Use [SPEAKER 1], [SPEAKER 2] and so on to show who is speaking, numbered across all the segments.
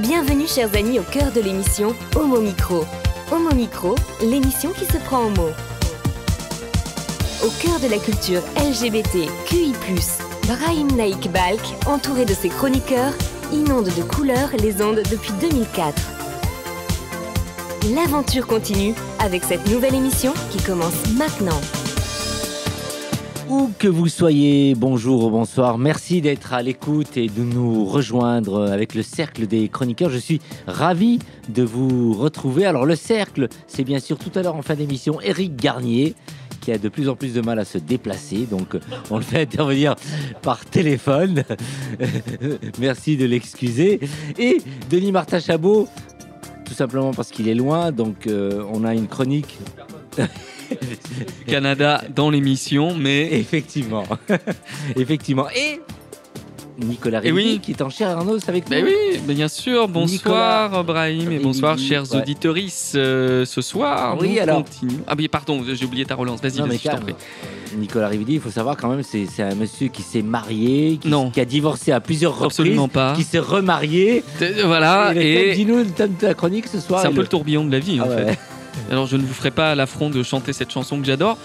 [SPEAKER 1] Bienvenue chers amis au cœur de l'émission Homo Micro. Homo Micro, l'émission qui se prend en mots. Au cœur de la culture LGBT, QI+, Brahim Naik Balk, entouré de ses chroniqueurs, inonde de couleurs les ondes depuis 2004. L'aventure continue avec cette nouvelle émission qui commence maintenant.
[SPEAKER 2] Où que vous soyez, bonjour ou bonsoir, merci d'être à l'écoute et de nous rejoindre avec le Cercle des Chroniqueurs. Je suis ravi de vous retrouver. Alors le Cercle, c'est bien sûr tout à l'heure en fin d'émission, Éric Garnier, qui a de plus en plus de mal à se déplacer, donc on le fait intervenir par téléphone. Merci de l'excuser. Et Denis Martin-Chabot, tout simplement parce qu'il est loin, donc on a une chronique...
[SPEAKER 3] Canada dans l'émission, mais...
[SPEAKER 2] Effectivement. Et Nicolas Rivière, qui est en chair et en os avec nous.
[SPEAKER 3] Oui, bien sûr. Bonsoir Brahim et bonsoir chers auditorices. Ce soir, continue. Ah oui, pardon, j'ai oublié ta relance. Vas-y, je t'en prie.
[SPEAKER 2] Nicolas Rivière, il faut savoir quand même, c'est un monsieur qui s'est marié, qui a divorcé à plusieurs reprises,
[SPEAKER 3] absolument pas,
[SPEAKER 2] qui s'est remarié.
[SPEAKER 3] Voilà.
[SPEAKER 2] Et dis-nous le thème de la chronique ce soir.
[SPEAKER 3] C'est un peu le tourbillon de la vie, en fait. Alors je ne vous ferai pas l'affront de chanter cette chanson que j'adore.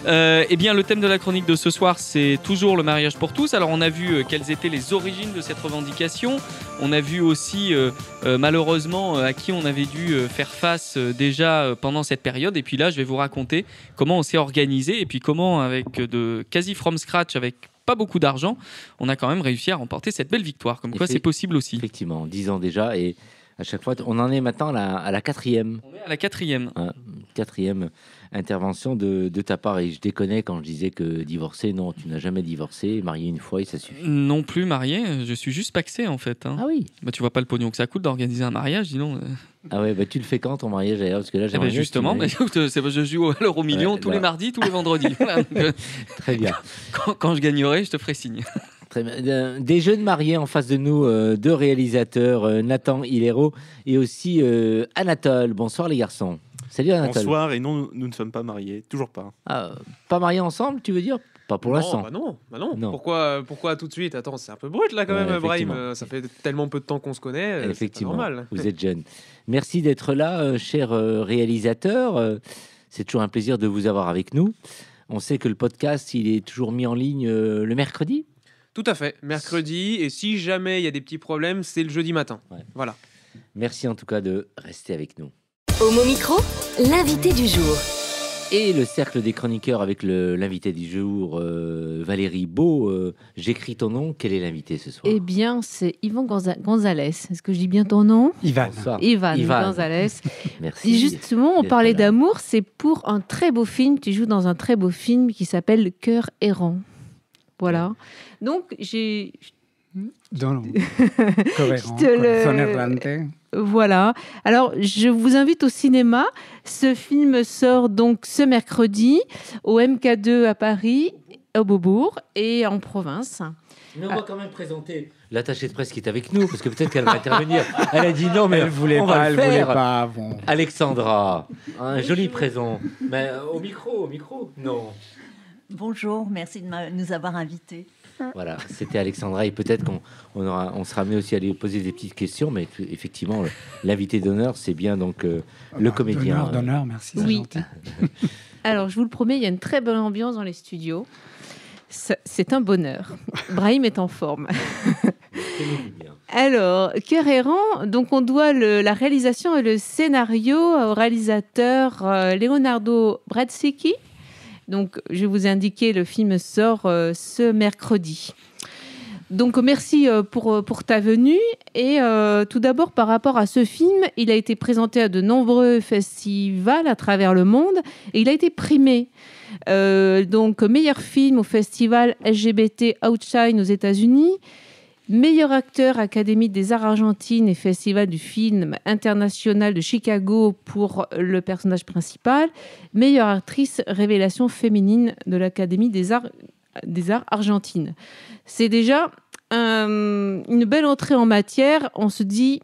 [SPEAKER 3] Eh bien le thème de la chronique de ce soir, c'est toujours le mariage pour tous. Alors on a vu quelles étaient les origines de cette revendication. On a vu aussi malheureusement à qui on avait dû faire face déjà pendant cette période. Et puis là je vais vous raconter comment on s'est organisé et puis comment avec de quasi from scratch, avec pas beaucoup d'argent, on a quand même réussi à remporter cette belle victoire. Comme quoi c'est possible aussi.
[SPEAKER 2] Effectivement, 10 ans déjà et... À chaque fois, on en est maintenant à la quatrième.
[SPEAKER 3] On est à la quatrième.
[SPEAKER 2] Quatrième intervention de ta part. Et je déconnais quand je disais que divorcer, non, tu n'as jamais divorcé. Marié une fois, et ça suffit.
[SPEAKER 3] Non plus marié, je suis juste paxé en fait.
[SPEAKER 2] Ah oui.
[SPEAKER 3] Bah, tu vois pas le pognon que ça coûte d'organiser un mariage, dis donc.
[SPEAKER 2] Ah ouais, bah tu le fais quand ton mariage d'ailleurs? Parce que là, j'aimerais
[SPEAKER 3] justement, je joue à l'euro million tous les mardis, tous les vendredis. Voilà, donc,
[SPEAKER 2] très bien.
[SPEAKER 3] Quand je gagnerai, je te ferai signe.
[SPEAKER 2] Très bien. Des jeunes mariés en face de nous, deux réalisateurs, Nathan Hilero et aussi Anatole. Bonsoir les garçons. Salut Anatole.
[SPEAKER 4] Bonsoir, et non, nous ne sommes pas mariés, toujours pas.
[SPEAKER 2] Ah, pas mariés ensemble, tu veux dire? Pas pour l'instant.
[SPEAKER 5] Non. Pourquoi tout de suite? Attends, c'est un peu brut là quand même, Brahim. Ça fait tellement peu de temps qu'on se connaît.
[SPEAKER 2] Effectivement,
[SPEAKER 5] c'est pas normal.
[SPEAKER 2] Vous êtes jeune. Merci d'être là, cher réalisateur. C'est toujours un plaisir de vous avoir avec nous. On sait que le podcast, il est toujours mis en ligne le mercredi.
[SPEAKER 5] Tout à fait, mercredi, et si jamais il y a des petits problèmes, c'est le jeudi matin. Voilà.
[SPEAKER 2] Merci en tout cas de rester avec nous.
[SPEAKER 1] Homo Micro, l'invité du jour.
[SPEAKER 2] Et le cercle des chroniqueurs avec l'invité du jour, Valérie Beau. J'écris ton nom, quel est l'invité ce soir?
[SPEAKER 6] Eh bien, c'est Yvan Gonzalez. Est-ce que je dis bien ton nom?
[SPEAKER 2] Ivan
[SPEAKER 6] Gonzalez.
[SPEAKER 2] Merci.
[SPEAKER 6] Et justement, on parlait d'amour, c'est pour un très beau film. Tu joues dans un très beau film qui s'appelle Le Cœur errant. Voilà. Donc, j'ai... Voilà. Alors, je vous invite au cinéma. Ce film sort donc ce mercredi au MK2 à Paris, au Beaubourg et en province.
[SPEAKER 2] Mais on va quand même présenter l'attachée de presse qui est avec nous, parce que peut-être qu'elle va intervenir. Elle a dit non, mais elle voulait pas. Bon. Alexandra, un joli présent. Mais au micro, non.
[SPEAKER 7] Bonjour, merci de nous avoir invités.
[SPEAKER 2] Voilà, c'était Alexandra et peut-être qu'on sera amené aussi à lui poser des petites questions, mais effectivement, l'invité d'honneur, c'est bien donc le comédien.
[SPEAKER 8] D'honneur, merci,
[SPEAKER 6] oui. C'est gentil. Alors, je vous le promets, il y a une très bonne ambiance dans les studios. C'est un bonheur. Brahim est en forme. Alors, Cœur errant, donc on doit la réalisation et le scénario au réalisateur Leonardo Brzezicki. Donc, je vais vous indiquer, le film sort ce mercredi. Donc, merci pour ta venue. Et tout d'abord, par rapport à ce film, il a été présenté à de nombreux festivals à travers le monde et il a été primé. Donc, meilleur film au festival LGBT Outshine aux États-Unis, meilleur acteur Académie des Arts Argentines et Festival du film international de Chicago pour le personnage principal, meilleure actrice révélation féminine de l'Académie des Arts Argentines. C'est déjà une belle entrée en matière. On se dit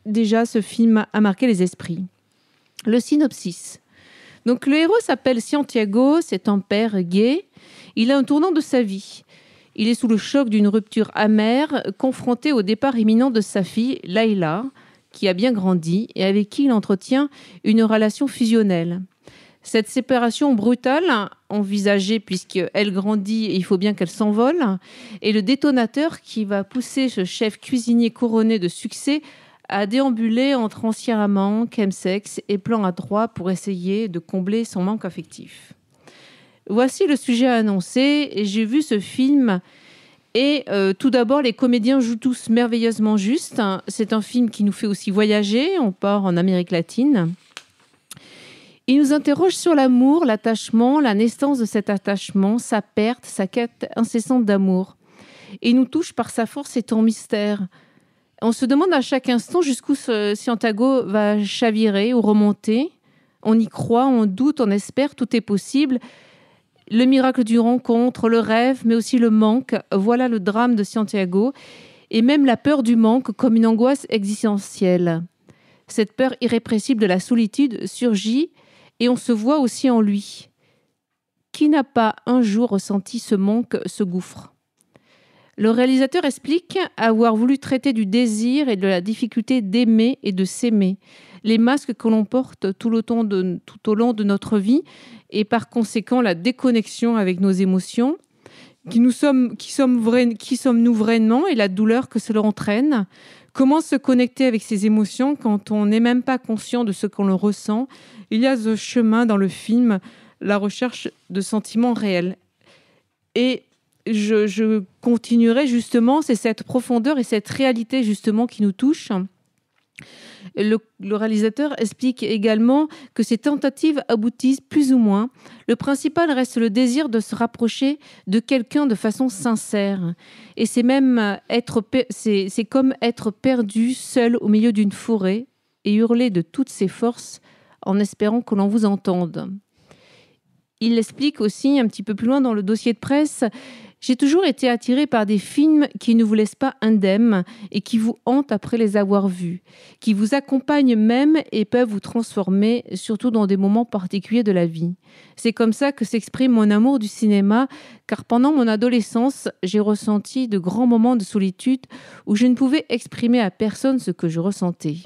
[SPEAKER 6] déjà ce film a marqué les esprits. Le synopsis. Donc le héros s'appelle Santiago, c'est un père gay. Il a un tournant de sa vie. Il est sous le choc d'une rupture amère, confronté au départ imminent de sa fille, Layla, qui a bien grandi et avec qui il entretient une relation fusionnelle. Cette séparation brutale, envisagée puisqu'elle grandit et il faut bien qu'elle s'envole, est le détonateur qui va pousser ce chef cuisinier couronné de succès à déambuler entre anciens amants, chemsex et plans à droit pour essayer de combler son manque affectif. Voici le sujet annoncé. J'ai vu ce film et tout d'abord, les comédiens jouent tous merveilleusement juste. C'est un film qui nous fait aussi voyager. On part en Amérique latine. Il nous interroge sur l'amour, l'attachement, la naissance de cet attachement, sa perte, sa quête incessante d'amour. Il nous touche par sa force et son mystère. On se demande à chaque instant jusqu'où Santiago va chavirer ou remonter. On y croit, on doute, on espère, tout est possible. Le miracle du rencontre, le rêve, mais aussi le manque, voilà le drame de Santiago. Et même la peur du manque comme une angoisse existentielle. Cette peur irrépressible de la solitude surgit et on se voit aussi en lui. Qui n'a pas un jour ressenti ce manque, ce gouffre ? Le réalisateur explique avoir voulu traiter du désir et de la difficulté d'aimer et de s'aimer, les masques que l'on porte tout au long de notre vie et par conséquent la déconnexion avec nos émotions, qui sommes-nous vraiment et la douleur que cela entraîne. Comment se connecter avec ces émotions quand on n'est même pas conscient de ce qu'on ressent ? Il y a ce chemin dans le film, la recherche de sentiments réels. Et je continuerai justement, c'est cette profondeur et cette réalité justement qui nous touche. Le réalisateur explique également que ces tentatives aboutissent plus ou moins. Le principal reste le désir de se rapprocher de quelqu'un de façon sincère. Et c'est comme être perdu seul au milieu d'une forêt et hurler de toutes ses forces en espérant que l'on vous entende. Il explique aussi un petit peu plus loin dans le dossier de presse: j'ai toujours été attiré par des films qui ne vous laissent pas indemnes et qui vous hantent après les avoir vus, qui vous accompagnent même et peuvent vous transformer, surtout dans des moments particuliers de la vie. C'est comme ça que s'exprime mon amour du cinéma, car pendant mon adolescence, j'ai ressenti de grands moments de solitude où je ne pouvais exprimer à personne ce que je ressentais.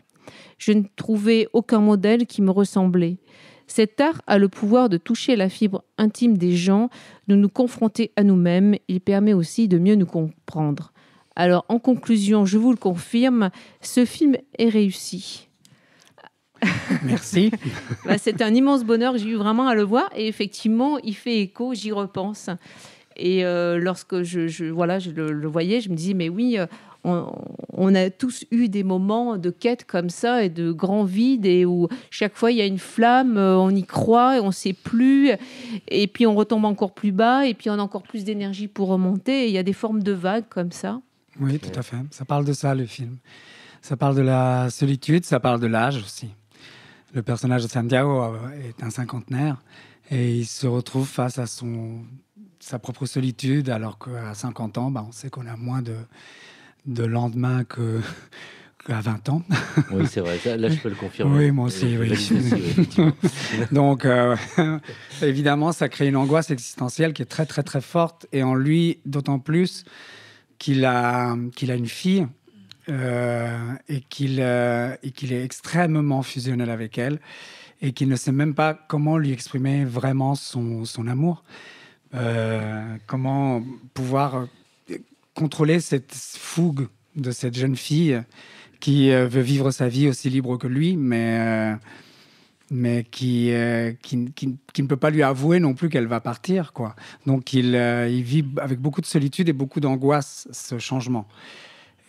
[SPEAKER 6] Je ne trouvais aucun modèle qui me ressemblait. Cet art a le pouvoir de toucher la fibre intime des gens, de nous confronter à nous-mêmes. Il permet aussi de mieux nous comprendre. Alors, en conclusion, je vous le confirme, ce film est réussi.
[SPEAKER 8] Merci.
[SPEAKER 6] C'est un immense bonheur, j'ai eu vraiment à le voir. Et effectivement, il fait écho, j'y repense. Et lorsque je le voyais, je me disais, mais oui... On a tous eu des moments de quête comme ça et de grands vides et où chaque fois il y a une flamme, on y croit et on ne sait plus et puis on retombe encore plus bas et puis on a encore plus d'énergie pour remonter et il y a des formes de vagues comme ça.
[SPEAKER 8] Oui, tout à fait. Ça parle de ça, le film. Ça parle de la solitude, ça parle de l'âge aussi. Le personnage de Santiago est un cinquantenaire et il se retrouve face à sa propre solitude alors qu'à 50 ans, on sait qu'on a moins de lendemain qu'à 20 ans.
[SPEAKER 2] Oui, c'est vrai. Là, je peux le confirmer.
[SPEAKER 8] Oui, moi aussi. Oui. Donc, évidemment, ça crée une angoisse existentielle qui est très, très, très forte. Et en lui, d'autant plus qu'il a une fille et qu'il est extrêmement fusionnel avec elle et qu'il ne sait même pas comment lui exprimer vraiment son amour. Comment pouvoir... contrôler cette fougue de cette jeune fille qui veut vivre sa vie aussi libre que lui, mais qui ne peut pas lui avouer non plus qu'elle va partir, quoi. Donc il vit avec beaucoup de solitude et beaucoup d'angoisse ce changement.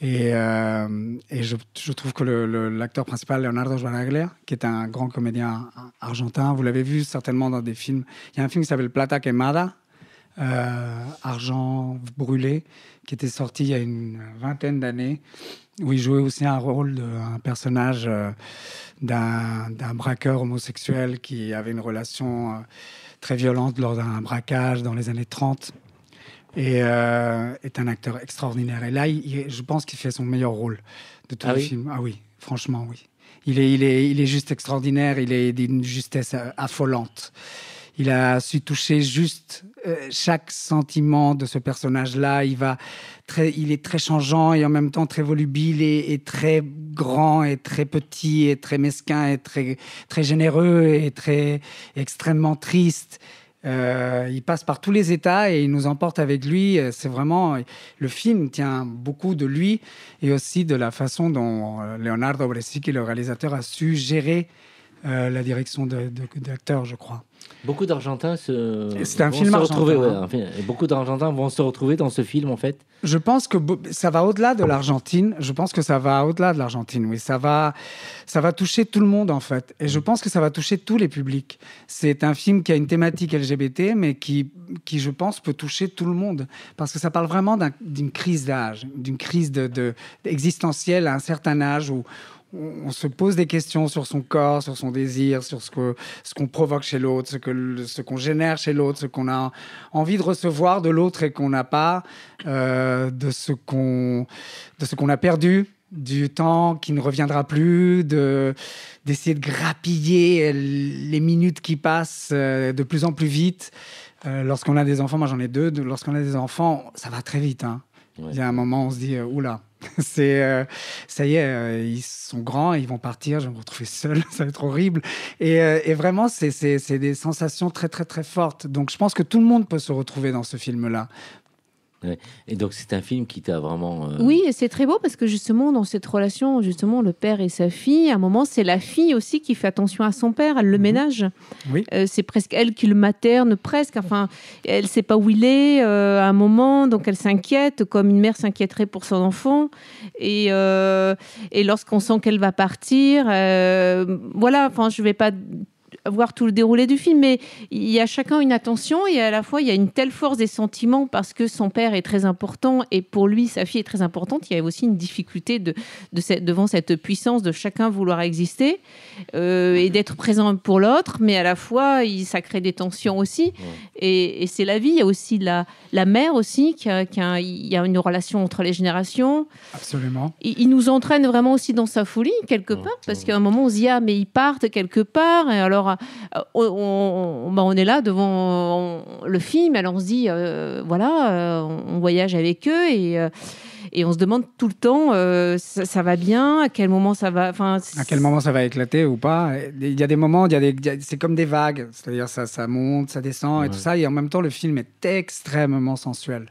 [SPEAKER 8] Et je trouve que l'acteur principal, Leonardo Sbaraglia, qui est un grand comédien argentin, vous l'avez vu certainement dans des films. Il y a un film qui s'appelle Plata Quemada, Argent brûlé, qui était sorti il y a une vingtaine d'années, où il jouait aussi un rôle d'un personnage d'un braqueur homosexuel qui avait une relation très violente lors d'un braquage dans les années 30 et est un acteur extraordinaire. Et là, je pense qu'il fait son meilleur rôle de tout le film. Ah oui, franchement, oui. Il est juste extraordinaire, il est d'une justesse affolante. il a su toucher juste chaque sentiment de ce personnage-là. Il est très changeant et en même temps très volubile et très grand et très petit et très mesquin et très, très généreux et très extrêmement triste. Il passe par tous les états et il nous emporte avec lui. C'est vraiment... Le film tient beaucoup de lui et aussi de la façon dont Leonardo Brescichi, le réalisateur, a su gérer la direction d'acteurs, je crois.
[SPEAKER 2] Beaucoup d'Argentins
[SPEAKER 8] C'est un film argentin.
[SPEAKER 2] Beaucoup d'Argentins vont se retrouver dans ce film, en fait.
[SPEAKER 8] Je pense que ça va au-delà de l'Argentine. Oui, ça va toucher tout le monde, en fait. Et je pense que ça va toucher tous les publics. C'est un film qui a une thématique LGBT, mais qui je pense, peut toucher tout le monde. Parce que ça parle vraiment d'une crise d'âge, d'une crise existentielle à un certain âge où on se pose des questions sur son corps, sur son désir, sur ce qu'on provoque chez l'autre, ce qu'on génère chez l'autre, ce qu'on a envie de recevoir de l'autre et qu'on n'a pas, de ce qu'on a perdu, du temps qui ne reviendra plus, d'essayer de grappiller les minutes qui passent de plus en plus vite. Lorsqu'on a des enfants, moi j'en ai 2, lorsqu'on a des enfants, ça va très vite. Hein. Ouais. Il y a un moment, on se dit, oula. Ça y est, ils sont grands, ils vont partir, je vais me retrouver seul, ça va être horrible. Et vraiment, c'est des sensations très, très, très fortes. Donc, je pense que tout le monde peut se retrouver dans ce film-là.
[SPEAKER 2] Ouais. Et donc, c'est un film qui t'a vraiment...
[SPEAKER 6] Oui, et c'est très beau parce que justement, dans cette relation, justement, le père et sa fille, à un moment, c'est la fille aussi qui fait attention à son père, elle le ménage. Oui. C'est presque elle qui le materne, presque. Enfin, elle ne sait pas où il est à un moment, donc elle s'inquiète, comme une mère s'inquiéterait pour son enfant. Et lorsqu'on sent qu'elle va partir, voilà, enfin, je ne vais pas voir tout le déroulé du film, mais il y a chacun une attention et à la fois il y a une telle force des sentiments parce que son père est très important et pour lui sa fille est très importante. Il y a aussi une difficulté devant cette puissance de chacun vouloir exister et d'être présent pour l'autre, mais à la fois ça crée des tensions aussi. Et c'est la vie. Il y a aussi la mère aussi il y a une relation entre les générations.
[SPEAKER 8] Absolument.
[SPEAKER 6] Il nous entraîne vraiment aussi dans sa folie quelque part parce qu'à un moment on se dit mais ils partent quelque part et alors on est là devant le film, alors on se dit on voyage avec eux et on se demande tout le temps ça va bien, à quel moment ça va,
[SPEAKER 8] à quel moment ça va éclater ou pas. Il y a des moments, c'est comme des vagues, c'est-à-dire ça monte, ça descend et tout ça, et en même temps le film est extrêmement sensuel.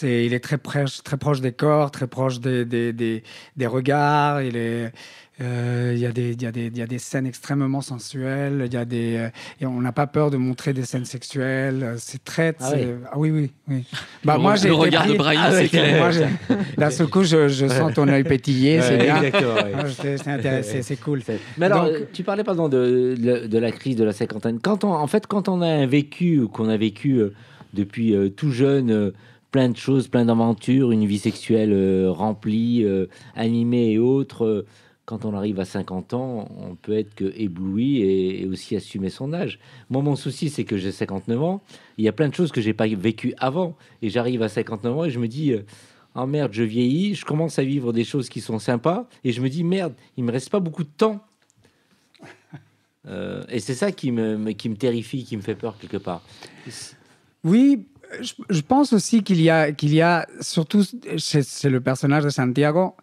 [SPEAKER 8] Il est très proche des corps, très proche des regards. Il y a des scènes extrêmement sensuelles. Et on n'a pas peur de montrer des scènes sexuelles. C'est très. Oui. Bah, moi,
[SPEAKER 3] le regard de Brahim, c'est clair.
[SPEAKER 8] D'un seul coup, je sens ton œil pétiller. C'est bien. C'est intéressant. C'est cool.
[SPEAKER 2] Mais alors, tu parlais pardon de la crise de la cinquantaine. Quand on a vécu ou qu'on a vécu depuis tout jeune. Plein de choses, plein d'aventures, une vie sexuelle remplie, animée et autres. Quand on arrive à 50 ans, on peut être que ébloui et aussi assumer son âge. Moi, mon souci, c'est que j'ai 59 ans. Il y a plein de choses que j'ai pas vécues avant. Et j'arrive à 59 ans et je me dis, oh merde, je vieillis. Je commence à vivre des choses qui sont sympas. Et je me dis, merde, il me reste pas beaucoup de temps. Et c'est ça qui me terrifie, qui me fait peur quelque part.
[SPEAKER 8] Oui. Je pense aussi qu'il y a surtout c'est le personnage de Santiago,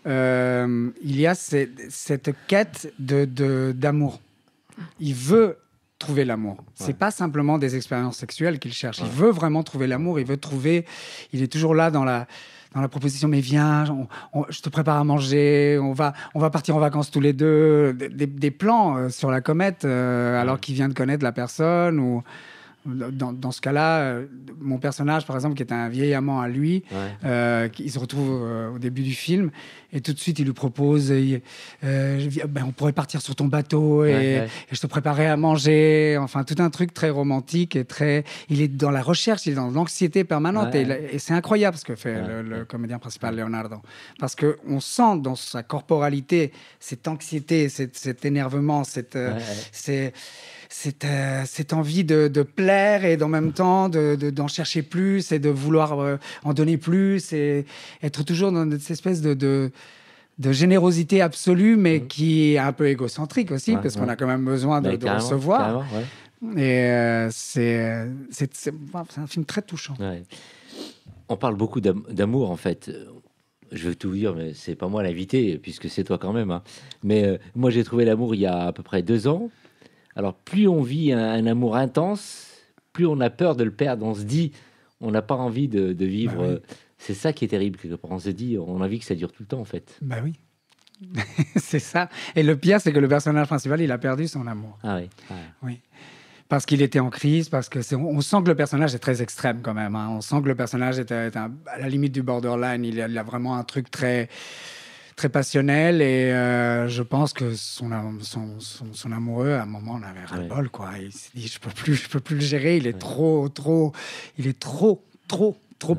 [SPEAKER 8] il y a cette quête d'amour. Il veut trouver l'amour. C'est pas simplement des expériences sexuelles qu'il cherche. Il veut vraiment trouver l'amour. Il est toujours là dans la proposition, mais viens, je te prépare à manger, on va partir en vacances tous les deux, des plans sur la comète alors qu'il vient de connaître la personne ou. Dans ce cas-là, mon personnage, par exemple, qui est un vieil amant à lui, il se retrouve au début du film et tout de suite, il lui propose on pourrait partir sur ton bateau et je te préparerai à manger. Enfin, tout un truc très romantique et il est dans la recherche, il est dans l'anxiété permanente et c'est incroyable ce que fait le comédien principal, Leonardo. Parce qu'on sent dans sa corporalité cette anxiété, cet énervement, cette envie de plaire et en même temps d'en chercher plus et de vouloir en donner plus et être toujours dans cette espèce de générosité absolue mais qui est un peu égocentrique aussi parce qu'on a quand même besoin de recevoir. Et c'est un film très touchant.
[SPEAKER 2] Ouais. On parle beaucoup d'amour, en fait. Je veux tout vous dire, mais c'est pas moi l'invité, puisque c'est toi quand même. Hein. Mais moi, j'ai trouvé l'amour il y a à peu près 2 ans. Alors, plus on vit un amour intense, plus on a peur de le perdre. On se dit, on n'a pas envie de vivre.
[SPEAKER 8] Bah oui.
[SPEAKER 2] C'est ça qui est terrible, quelque part. On se dit, on a envie que ça dure tout le temps, en fait.
[SPEAKER 8] Bah oui. C'est ça. Et le pire, c'est que le personnage principal, il a perdu son amour.
[SPEAKER 2] Ah oui. Ah.
[SPEAKER 8] Oui. Parce qu'il était en crise, parce que on sent que le personnage est très extrême quand même. Hein. On sent que le personnage est à la limite du borderline. Il a vraiment un truc très, très passionnel. Et je pense que son amoureux, à un moment, on avait ras-le-bol, quoi. Il s'est dit, je peux plus le gérer. Il est trop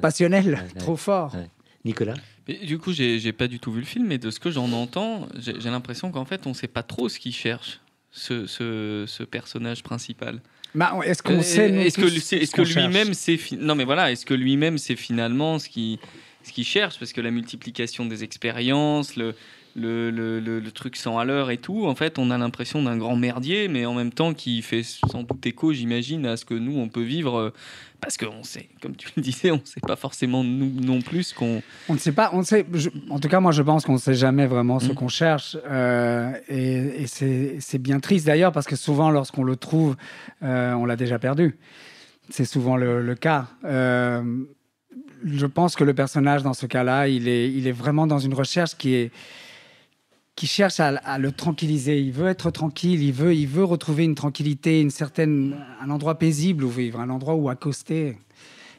[SPEAKER 8] passionnel, trop fort.
[SPEAKER 2] Ouais. Nicolas?
[SPEAKER 3] Mais du coup, j'ai pas du tout vu le film, mais de ce que j'en entends, j'ai l'impression qu'en fait, on sait pas trop ce qu'il cherche. Ce personnage principal.
[SPEAKER 8] Bah, est-ce qu'on sait
[SPEAKER 3] est-ce que lui-même c'est non mais voilà, est-ce que lui-même c'est finalement ce qu'il cherche, parce que la multiplication des expériences, le truc 100 à l'heure et tout, en fait, on a l'impression d'un grand merdier, mais en même temps qui fait sans doute écho, j'imagine, à ce que nous on peut vivre, parce qu'on sait, comme tu le disais, on sait pas forcément nous non plus ce qu'on.
[SPEAKER 8] On ne sait pas. En tout cas, moi, je pense qu'on ne sait jamais vraiment ce qu'on cherche, et c'est bien triste d'ailleurs, parce que souvent, lorsqu'on le trouve, on l'a déjà perdu. C'est souvent le cas. Je pense que le personnage, dans ce cas-là, il est vraiment dans une recherche qui cherche à le tranquilliser. Il veut être tranquille, il veut retrouver une tranquillité, un endroit paisible où vivre, un endroit où accoster.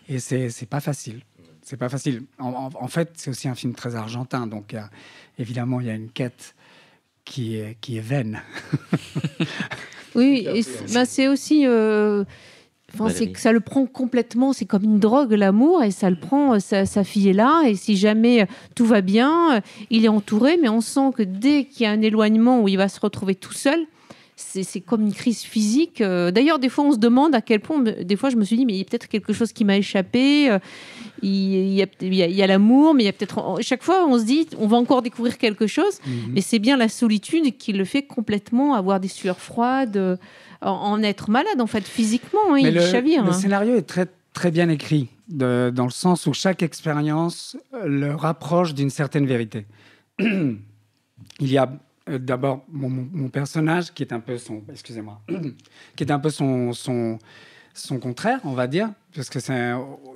[SPEAKER 8] Et c'est pas facile. C'est pas facile. En fait, c'est aussi un film très argentin, donc évidemment, il y a une quête qui est vaine.
[SPEAKER 6] Oui, c'est aussi... c'est que ça le prend complètement, c'est comme une drogue, l'amour, et ça le prend, sa fille est là, et si jamais tout va bien, il est entouré, mais on sent que dès qu'il y a un éloignement où il va se retrouver tout seul, c'est comme une crise physique. D'ailleurs, des fois, on se demande à quel point, des fois, je me suis dit, mais il y a peut-être quelque chose qui m'a échappé, il y a l'amour, mais il y a peut-être... Chaque fois, on se dit, on va encore découvrir quelque chose, mais c'est bien la solitude qui le fait complètement avoir des sueurs froides, en être malade, en fait, physiquement, hein, il chavire.
[SPEAKER 8] Le scénario est très, très bien écrit, dans le sens où chaque expérience le rapproche d'une certaine vérité. Il y a d'abord mon personnage, qui est un peu son... Excusez-moi. Qui est un peu son contraire, on va dire, parce que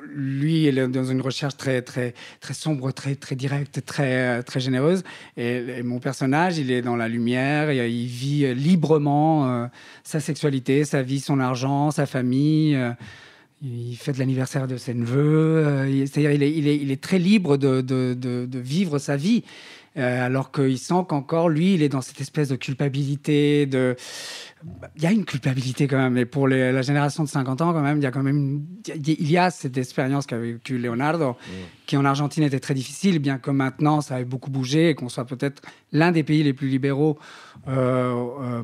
[SPEAKER 8] lui, il est dans une recherche très, très, très sombre, très, très directe, très, très généreuse. Et mon personnage, il est dans la lumière, il vit librement sa sexualité, sa vie, son argent, sa famille. Il fête l'anniversaire de ses neveux. C'est-à-dire, il est très libre de vivre sa vie. Alors qu'il sent qu'encore, lui, il est dans cette espèce de culpabilité, il y a une culpabilité quand même, mais pour la génération de 50 ans, quand même, il y a cette expérience qu'a vécu Leonardo, qui en Argentine était très difficile, bien que maintenant, ça ait beaucoup bougé et qu'on soit peut-être l'un des pays les plus libéraux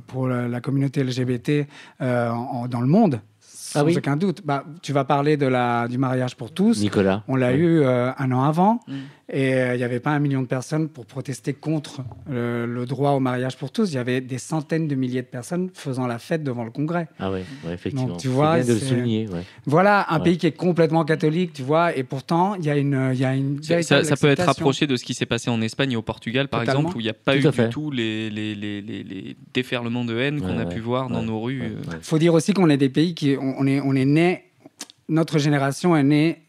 [SPEAKER 8] pour la communauté LGBT dans le monde. Sans aucun doute. Tu vas parler du mariage pour tous.
[SPEAKER 2] Nicolas.
[SPEAKER 8] On l'a eu 1 an avant. Et il n'y avait pas 1 million de personnes pour protester contre le droit au mariage pour tous. Il y avait des centaines de milliers de personnes faisant la fête devant le Congrès.
[SPEAKER 2] Ah oui, effectivement.
[SPEAKER 8] Donc, tu vois,
[SPEAKER 2] c'est bien de le souligner. Ouais.
[SPEAKER 8] Voilà, un pays qui est complètement catholique, tu vois, et pourtant, il y a une
[SPEAKER 3] ça peut être rapproché de ce qui s'est passé en Espagne et au Portugal, par
[SPEAKER 8] Totalement.
[SPEAKER 3] exemple, où il n'y a pas eu du tout les déferlements de haine qu'on a pu voir dans nos rues.
[SPEAKER 8] Il faut dire aussi qu'on est des pays qui... On est né... Notre génération est née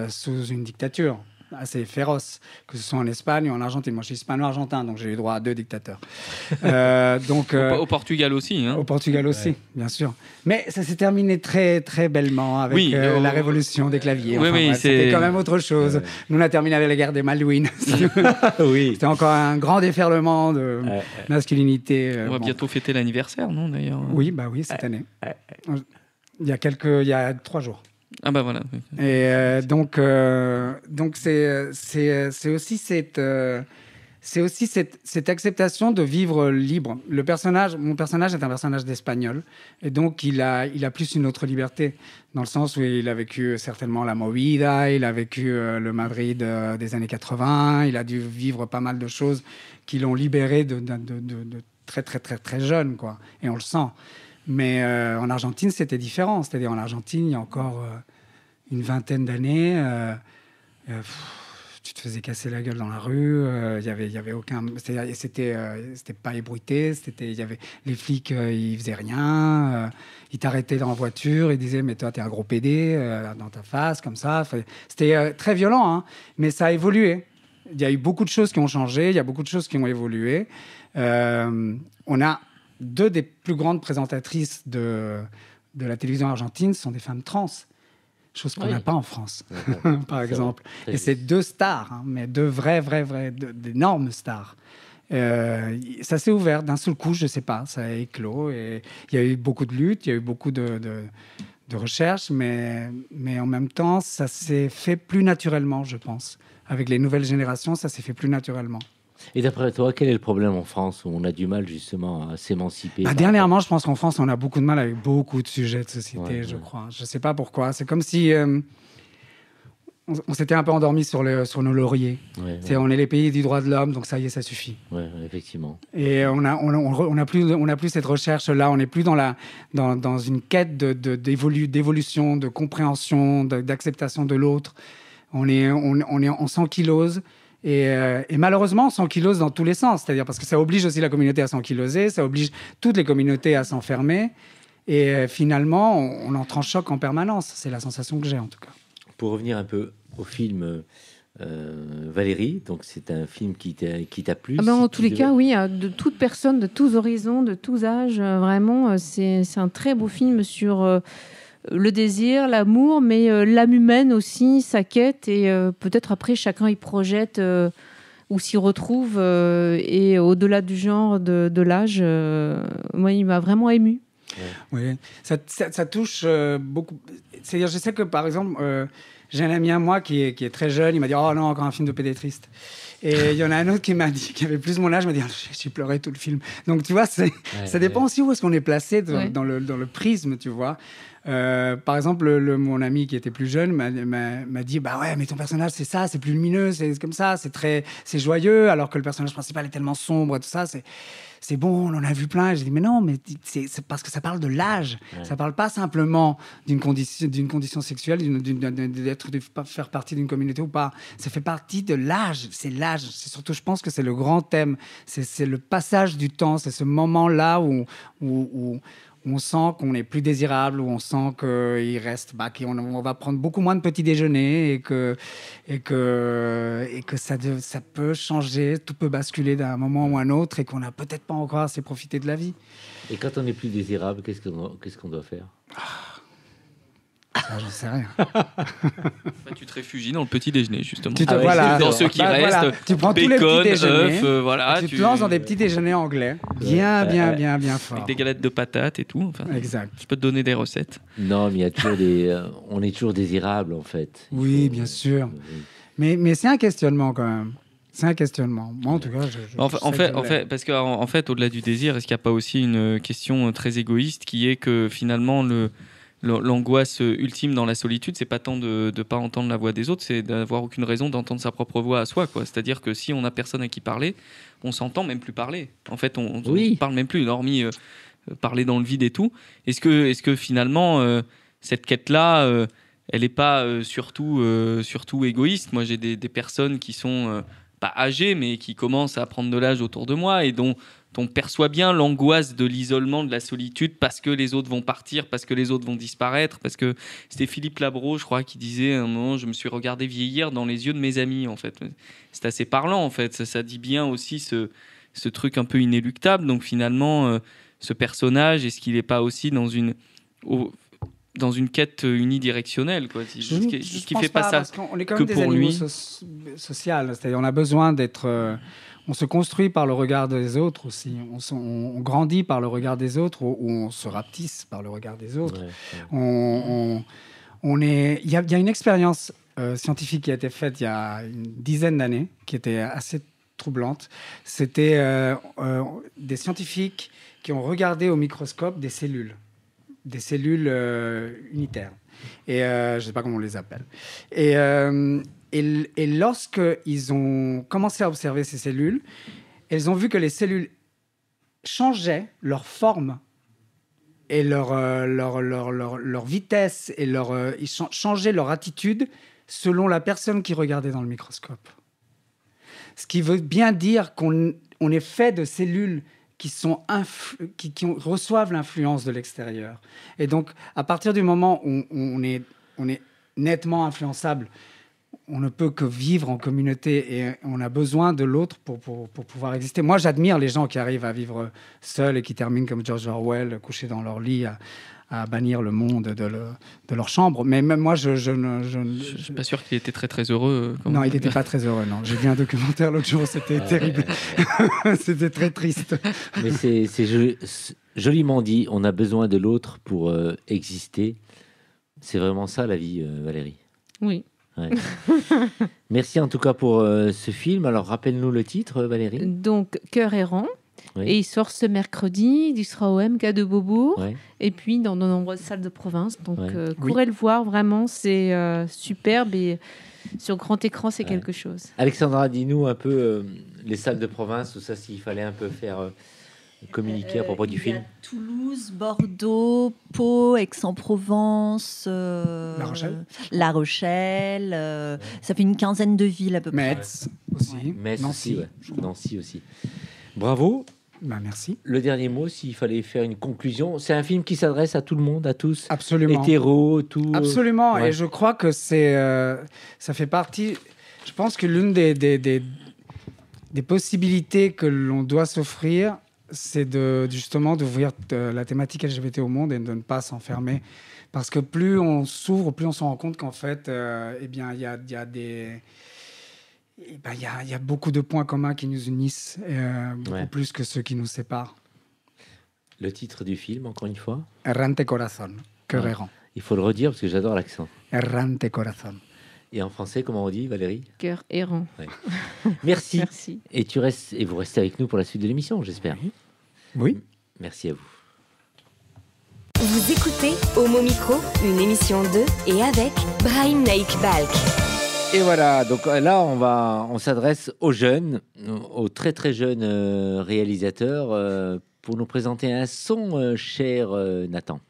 [SPEAKER 8] sous une dictature assez féroce, que ce soit en Espagne ou en Argentine. Moi, je suis hispano-argentin, donc j'ai eu droit à 2 dictateurs.
[SPEAKER 3] Au Portugal aussi. Hein.
[SPEAKER 8] Au Portugal aussi, bien sûr. Mais ça s'est terminé très, très bellement avec la révolution des claviers. C'était quand même autre chose. Nous, on a terminé avec la guerre des Malouines. C'était encore un grand déferlement de masculinité.
[SPEAKER 3] On va bientôt fêter l'anniversaire, non, d'ailleurs?
[SPEAKER 8] Oui, cette année. Il y a 3 jours.
[SPEAKER 3] Ah bah voilà.
[SPEAKER 8] Et donc c'est aussi cette acceptation de vivre libre. Mon personnage est un personnage d'Espagnol, et donc il a plus une autre liberté, dans le sens où il a vécu certainement la movida, il a vécu le Madrid des années 80, il a dû vivre pas mal de choses qui l'ont libéré de très très très très jeune, quoi. Et on le sent. Mais en Argentine, c'était différent. C'est-à-dire en Argentine, il y a encore une vingtaine d'années, tu te faisais casser la gueule dans la rue. Il y avait aucun. C'était pas ébruité. Les flics, ils faisaient rien. Ils t'arrêtaient dans la voiture. Ils disaient mais toi, t'es un gros pédé dans ta face comme ça. C'était très violent, hein, mais ça a évolué. Il y a eu beaucoup de choses qui ont changé. Il y a beaucoup de choses qui ont évolué. On a deux des plus grandes présentatrices de la télévision argentine sont des femmes trans. Chose qu'on n'a pas en France, par exemple. Et c'est deux stars, hein, mais deux d'énormes stars. Ça s'est ouvert d'un seul coup, je ne sais pas, ça a éclos. Et il y a eu beaucoup de luttes, il y a eu beaucoup de recherches, mais en même temps, ça s'est fait plus naturellement, je pense. Avec les nouvelles générations, ça s'est fait plus naturellement.
[SPEAKER 2] Et d'après toi, quel est le problème en France où on a du mal justement à s'émanciper?
[SPEAKER 8] Dernièrement, je pense qu'en France, on a beaucoup de mal avec beaucoup de sujets de société, je crois. Je ne sais pas pourquoi. C'est comme si on s'était un peu endormi sur nos lauriers. On est les pays du droit de l'homme, donc ça y est, ça suffit.
[SPEAKER 2] Oui, effectivement.
[SPEAKER 8] Et on n'a plus cette recherche-là. On n'est plus dans une quête d'évolution, de compréhension, d'acceptation de l'autre. On s'ankylose. Et malheureusement, on s'ankylose dans tous les sens. C'est-à-dire parce que ça oblige aussi la communauté à s'ankyloser, ça oblige toutes les communautés à s'enfermer. Et finalement, on entre en choc en permanence. C'est la sensation que j'ai, en tout cas.
[SPEAKER 2] Pour revenir un peu au film Valérie, donc c'est un film qui t'a plu?
[SPEAKER 6] En tous les cas, oui, de toute personne, de tous horizons, de tous âges. Vraiment, c'est un très beau film sur... le désir, l'amour, mais l'âme humaine aussi, sa quête, et peut-être après chacun y projette ou s'y retrouve, et au-delà du genre, de l'âge, moi il m'a vraiment émue.
[SPEAKER 8] Oui, ça touche beaucoup. C'est-à-dire, je sais que par exemple, j'ai un ami à moi qui est très jeune, il m'a dit « Oh non, encore un film de pédétriste ». Et il y en a un autre qui m'a dit, qui avait plus mon âge, m'a dit « J'ai pleuré tout le film ». Donc tu vois, ça dépend aussi où est-ce qu'on est placé dans le prisme, tu vois. Par exemple, mon ami qui était plus jeune m'a dit « Bah ouais, mais ton personnage, c'est ça, c'est plus lumineux, c'est comme ça, c'est joyeux, alors que le personnage principal est tellement sombre et tout ça, c'est bon, on en a vu plein. » Et j'ai dit « Mais non, mais c'est parce que ça parle de l'âge. Ça parle pas simplement d'une condition sexuelle, de faire partie d'une communauté ou pas. Ça fait partie de l'âge. C'est l'âge. C'est surtout, je pense que c'est le grand thème. C'est le passage du temps. C'est ce moment-là où on sent qu'on est plus désirable, où on sent qu'il reste, qu'on va prendre beaucoup moins de petits déjeuners et que ça peut changer, tout peut basculer d'un moment ou un autre et qu'on n'a peut-être pas encore assez profité de la vie.
[SPEAKER 2] Et quand on est plus désirable, qu'est-ce qu'on doit faire?
[SPEAKER 8] Ça, j'en sais rien.
[SPEAKER 3] Tu te réfugies dans le petit déjeuner, justement.
[SPEAKER 8] Dans
[SPEAKER 3] ceux qui restent. Voilà.
[SPEAKER 8] Tu prends
[SPEAKER 3] bacon,
[SPEAKER 8] tous les petits déjeuners,
[SPEAKER 3] œufs,
[SPEAKER 8] tu te lances dans des petits déjeuners anglais, bien forts.
[SPEAKER 3] Avec des galettes de patates et tout. Enfin,
[SPEAKER 8] exact.
[SPEAKER 3] Je peux te donner des recettes.
[SPEAKER 2] Non, mais il y a toujours on est toujours désirable, en fait.
[SPEAKER 8] Bien sûr. Mais c'est un questionnement, quand même. C'est un questionnement. Moi, en tout cas,
[SPEAKER 3] en fait, parce qu'en fait, au-delà du désir, est-ce qu'il n'y a pas aussi une question très égoïste qui est que finalement, l'angoisse ultime dans la solitude, c'est pas tant de ne pas entendre la voix des autres, c'est d'avoir aucune raison d'entendre sa propre voix à soi, quoi. C'est-à-dire que si on n'a personne à qui parler, on s'entend même plus parler. En fait, on parle même plus, hormis parler dans le vide et tout. Est-ce que finalement, cette quête-là, elle n'est pas surtout égoïste? Moi, j'ai des personnes qui sont pas âgées, mais qui commencent à prendre de l'âge autour de moi et dont on perçoit bien l'angoisse de l'isolement, de la solitude, parce que les autres vont partir, parce que les autres vont disparaître, parce que c'était Philippe Labro, je crois, qui disait à un moment, je me suis regardé vieillir dans les yeux de mes amis, en fait. C'est assez parlant, en fait. Ça dit bien aussi ce truc un peu inéluctable. Donc finalement, ce personnage, est-ce qu'il n'est pas aussi dans une quête unidirectionnelle, quoi?
[SPEAKER 8] Je ne fait pas ça parce qu'on est quand même des animaux sociaux. C'est-à-dire, on a besoin d'être... on se construit par le regard des autres aussi. On grandit par le regard des autres ou on se rapetisse par le regard des autres. Il y a une expérience scientifique qui a été faite il y a une dizaine d'années qui était assez troublante. C'était des scientifiques qui ont regardé au microscope des cellules unitaires. Et je ne sais pas comment on les appelle. Et lorsqu'ils ont commencé à observer ces cellules, ils ont vu que les cellules changeaient leur forme et leur vitesse et ils changeaient leur attitude selon la personne qui regardait dans le microscope. Ce qui veut bien dire qu'on est fait de cellules qui reçoivent l'influence de l'extérieur. Et donc, à partir du moment où on est nettement influençable, on ne peut que vivre en communauté et on a besoin de l'autre pour pouvoir exister. Moi, j'admire les gens qui arrivent à vivre seuls et qui terminent comme George Orwell, couchés dans leur lit, à bannir le monde de leur chambre. Mais même moi, je
[SPEAKER 3] ne suis pas sûr qu'il était très très heureux.
[SPEAKER 8] Non, il n'était pas très heureux, non. J'ai vu un documentaire l'autre jour, c'était terrible. C'était très triste.
[SPEAKER 2] Mais c'est joliment dit, on a besoin de l'autre pour exister. C'est vraiment ça la vie, Valérie.
[SPEAKER 6] Oui.
[SPEAKER 2] Ouais. Merci en tout cas pour ce film. Alors, rappelle-nous le titre, Valérie.
[SPEAKER 6] Donc, Cœur errant.
[SPEAKER 2] Oui.
[SPEAKER 6] Et il sort ce mercredi, il sera au MK de Beaubourg,
[SPEAKER 2] Ouais.
[SPEAKER 6] et puis dans de nombreuses salles de province. Donc,
[SPEAKER 2] Ouais.
[SPEAKER 6] courez le voir, vraiment, c'est superbe et sur grand écran, c'est quelque chose.
[SPEAKER 2] Alexandra, dis-nous un peu les salles de province, tout ça, s'il fallait un peu faire communiquer à propos du film.
[SPEAKER 7] Il y a Toulouse, Bordeaux, Pau, Aix-en-Provence, La Rochelle. Ça fait une quinzaine de villes à peu près.
[SPEAKER 8] Metz aussi.
[SPEAKER 2] Metz
[SPEAKER 8] Nancy.
[SPEAKER 2] aussi, Nancy aussi. Bravo.
[SPEAKER 8] Merci.
[SPEAKER 2] Le dernier mot, s'il fallait faire une conclusion, c'est un film qui s'adresse à tout le monde, à tous.
[SPEAKER 8] Absolument.
[SPEAKER 2] Hétéro, tout.
[SPEAKER 8] Absolument.
[SPEAKER 2] Ouais.
[SPEAKER 8] Et je crois que ça fait partie. Je pense que l'une des possibilités que l'on doit s'offrir, c'est justement d'ouvrir la thématique LGBT au monde et de ne pas s'enfermer. Parce que plus on s'ouvre, plus on se rend compte qu'en fait, il y a beaucoup de points communs qui nous unissent, beaucoup plus que ceux qui nous séparent.
[SPEAKER 2] Le titre du film, encore une fois.
[SPEAKER 8] Errante corazón, cœur errant.
[SPEAKER 2] Il faut le redire parce que j'adore l'accent.
[SPEAKER 8] Errante corazón.
[SPEAKER 2] Et en français, comment on dit, Valérie?
[SPEAKER 6] Cœur errant.
[SPEAKER 2] Ouais. Merci.
[SPEAKER 6] Merci.
[SPEAKER 2] Et vous restez avec nous pour la suite de l'émission, j'espère.
[SPEAKER 8] Oui.
[SPEAKER 2] Merci à vous.
[SPEAKER 1] Vous écoutez Homo Micro, une émission de et avec Brahim Naik Balk.
[SPEAKER 2] Et voilà, donc là, on s'adresse aux jeunes, aux très très jeunes réalisateurs, pour nous présenter un son, cher Nathan.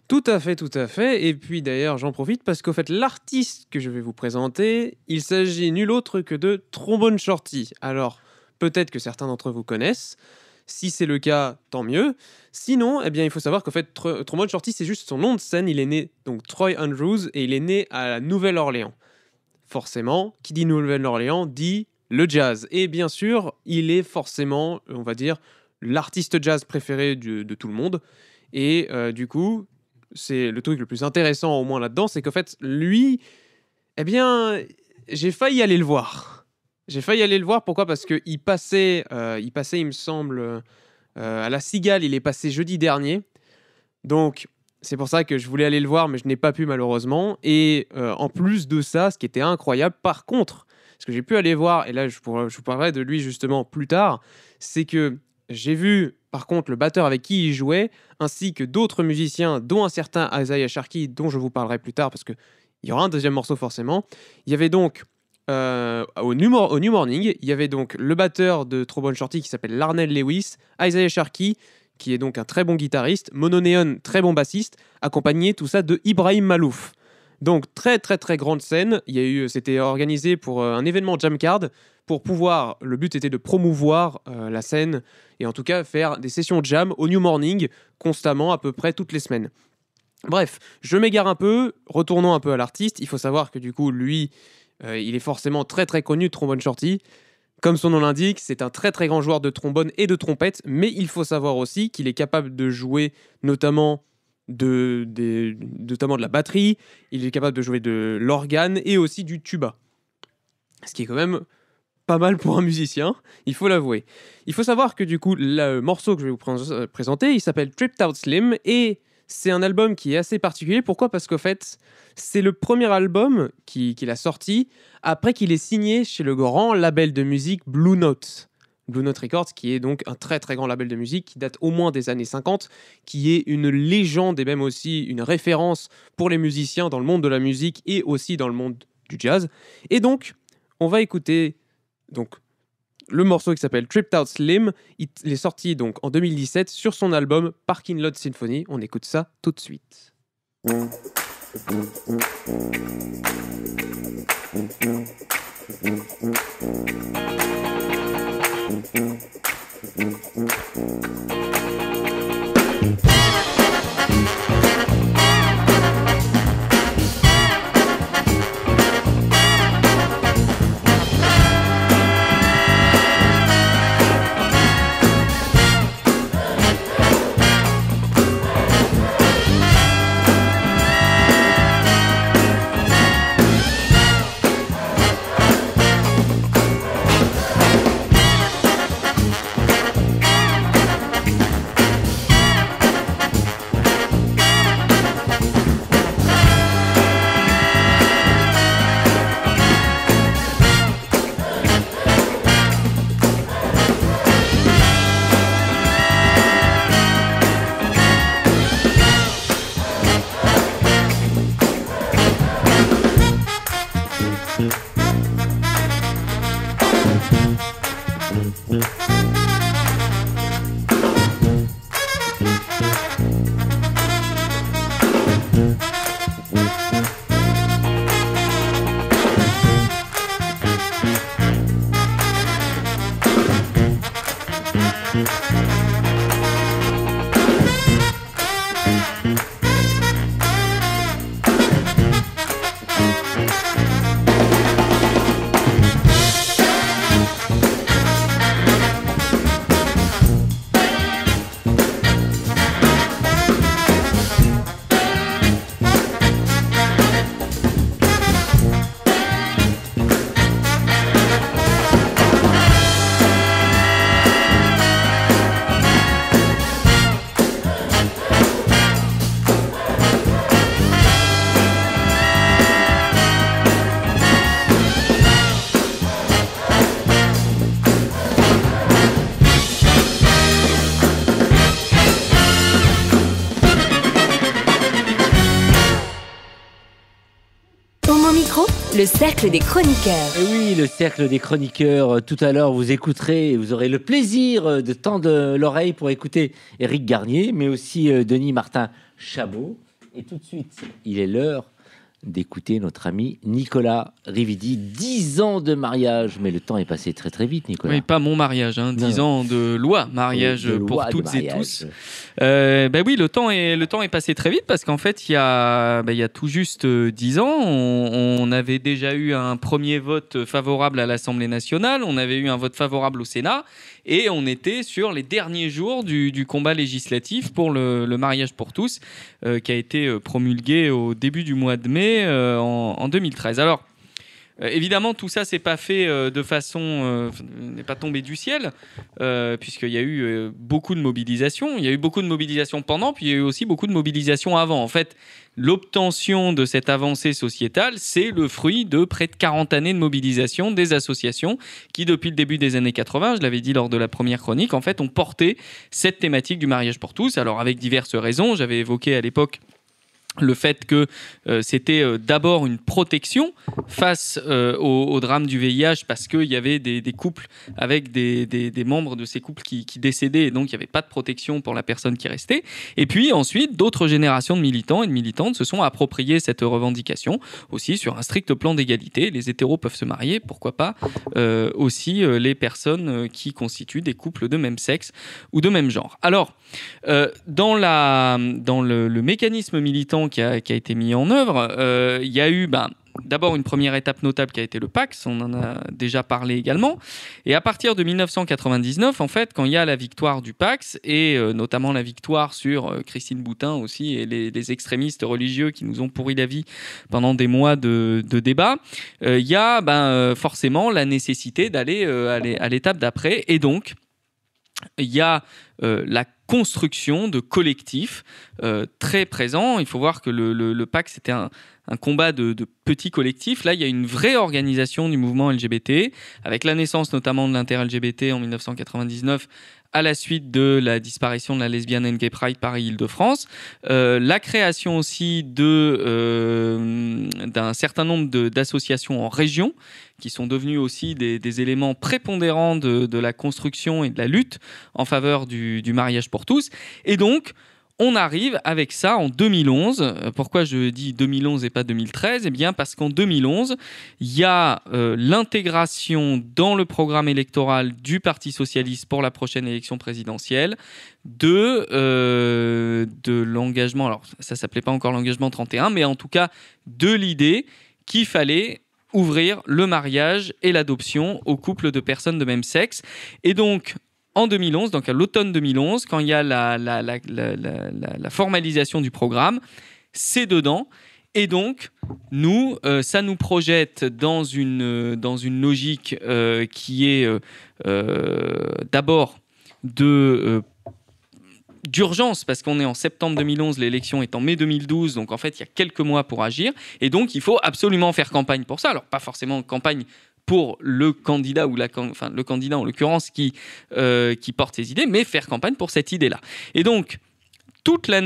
[SPEAKER 5] Tout à fait. Et puis d'ailleurs, j'en profite parce qu'au fait, l'artiste que je vais vous présenter, il s'agit nul autre que de Trombone Shorty. Alors, peut-être que certains d'entre vous connaissent. Si c'est le cas, tant mieux. Sinon, eh bien, il faut savoir qu'en fait, Trombone Shorty, c'est juste son nom de scène. Il est né, donc Troy Andrews, et il est né à la Nouvelle-Orléans. Forcément, qui dit Nouvelle-Orléans dit le jazz. Et bien sûr, il est forcément, on va dire, l'artiste jazz préféré de tout le monde. Et du coup, c'est le truc le plus intéressant au moins là-dedans, c'est qu'en fait, lui, eh bien, j'ai failli aller le voir. Pourquoi ? Parce qu'il passait, il me semble, à la Cigale, il est passé jeudi dernier. Donc, c'est pour ça que je voulais aller le voir, mais je n'ai pas pu malheureusement. Et en plus de ça, ce qui était incroyable, par contre, ce que j'ai pu aller voir, et là je vous parlerai de lui justement plus tard, c'est que j'ai vu par contre le batteur avec qui il jouait, ainsi que d'autres musiciens, dont un certain Isaiah Sharkey, dont je vous parlerai plus tard, parce qu'il y aura un deuxième morceau forcément. Il y avait donc, au New Morning, il y avait donc le batteur de Trombone Shorty qui s'appelle Larnell Lewis, Isaiah Sharkey, qui est donc un très bon guitariste, Mono Neon, très bon bassiste, accompagné tout ça de Ibrahim Malouf. Donc très très très grande scène, c'était organisé pour un événement Jam Card, le but était de promouvoir la scène, et en tout cas faire des sessions jam au New Morning, constamment, à peu près toutes les semaines. Bref, je m'égare un peu, retournons un peu à l'artiste, il faut savoir que du coup, lui, il est forcément très très connu, Trombone Shorty. Comme son nom l'indique, c'est un très très grand joueur de trombone et de trompette, mais il faut savoir aussi qu'il est capable de jouer notamment de la batterie, il est capable de jouer de l'organe et aussi du tuba. Ce qui est quand même pas mal pour un musicien, il faut l'avouer. Il faut savoir que du coup, le morceau que je vais vous présenter, il s'appelle Tripped Out Slim, et c'est un album qui est assez particulier. Pourquoi ? Parce qu'en fait, c'est le premier album qu'il a sorti après qu'il ait signé chez le grand label de musique Blue Note. Blue Note Records, qui est donc un très très grand label de musique qui date au moins des années 50, qui est une légende et même aussi une référence pour les musiciens dans le monde de la musique et aussi dans le monde du jazz. Et donc, on va écouter donc le morceau qui s'appelle Tripped Out Slim, il est sorti donc en 2017 sur son album Parking Lot Symphony. On écoute ça tout de suite.
[SPEAKER 1] Le cercle des chroniqueurs.
[SPEAKER 2] Et oui, le cercle des chroniqueurs. Tout à l'heure, vous écouterez et vous aurez le plaisir de tendre l'oreille pour écouter Éric Garnier, mais aussi Denis Martin Chabot. Et tout de suite, il est l'heure d'écouter notre ami Nicolas Rividi. 10 ans de mariage, mais le temps est passé très très vite, Nicolas.
[SPEAKER 3] Oui, pas mon mariage, 10 ans de loi, mariage pour toutes et tous. Oui, le temps est passé très vite parce qu'en fait, il y a tout juste 10 ans, on avait déjà eu un premier vote favorable à l'Assemblée nationale, on avait eu un vote favorable au Sénat, et on était sur les derniers jours du combat législatif pour le mariage pour tous, qui a été promulgué au début du mois de mai en 2013. Alors, évidemment, tout ça s'est pas fait de façon, n'est pas tombé du ciel, puisqu'il y a eu beaucoup de mobilisations. Il y a eu beaucoup de mobilisations pendant, puis il y a eu aussi beaucoup de mobilisations avant. En fait, l'obtention de cette avancée sociétale, c'est le fruit de près de 40 années de mobilisation des associations qui, depuis le début des années 80, je l'avais dit lors de la première chronique, en fait, ont porté cette thématique du mariage pour tous. Alors, avec diverses raisons, j'avais évoqué à l'époque le fait que c'était d'abord une protection face au drame du VIH parce qu'il y avait des couples avec des membres de ces couples qui décédaient et donc il n'y avait pas de protection pour la personne qui restait. Et puis ensuite, d'autres générations de militants et de militantes se sont appropriées cette revendication aussi sur un strict plan d'égalité. Les hétéros peuvent se marier, pourquoi pas aussi les personnes qui constituent des couples de même sexe ou de même genre. Alors, dans le mécanisme militant qui a été mis en œuvre, il y a eu d'abord une première étape notable qui a été le PAX, on en a déjà parlé également, et à partir de 1999, en fait, quand il y a la victoire du PAX, et notamment la victoire sur Christine Boutin aussi, et les extrémistes religieux qui nous ont pourri la vie pendant des mois de débat, il y a forcément la nécessité d'aller à l'étape d'après, et donc il y a la construction de collectifs très présents. Il faut voir que le PAC, c'était un combat de petits collectifs. Là, il y a une vraie organisation du mouvement LGBT, avec la naissance notamment de l'inter-LGBT en 1999, à la suite de la disparition de la Lesbian and Gay Pride Paris-Île-de-France, la création aussi d'un d'un certain nombre d'associations en région, qui sont devenues aussi des éléments prépondérants de la construction et de la lutte en faveur du mariage pour tous. Et donc, on arrive avec ça en 2011. Pourquoi je dis 2011 et pas 2013 ? Eh bien, parce qu'en 2011, il y a l'intégration dans le programme électoral du Parti socialiste pour la prochaine élection présidentielle de l'engagement, alors ça ne s'appelait pas encore l'engagement 31, mais en tout cas de l'idée qu'il fallait ouvrir le mariage et l'adoption aux couples de personnes de même sexe. Et donc, en 2011, donc à l'automne 2011, quand il y a la formalisation du programme, c'est dedans. Et donc, nous, ça nous projette dans une logique qui est d'abord d'urgence, parce qu'on est en septembre 2011, l'élection est en mai 2012, donc en fait, il y a quelques mois pour agir. Et donc, il faut absolument faire campagne pour ça. Alors, pas forcément campagne pour le candidat ou le candidat en l'occurrence qui porte ses idées, mais faire campagne pour cette idée-là. Et donc, toute la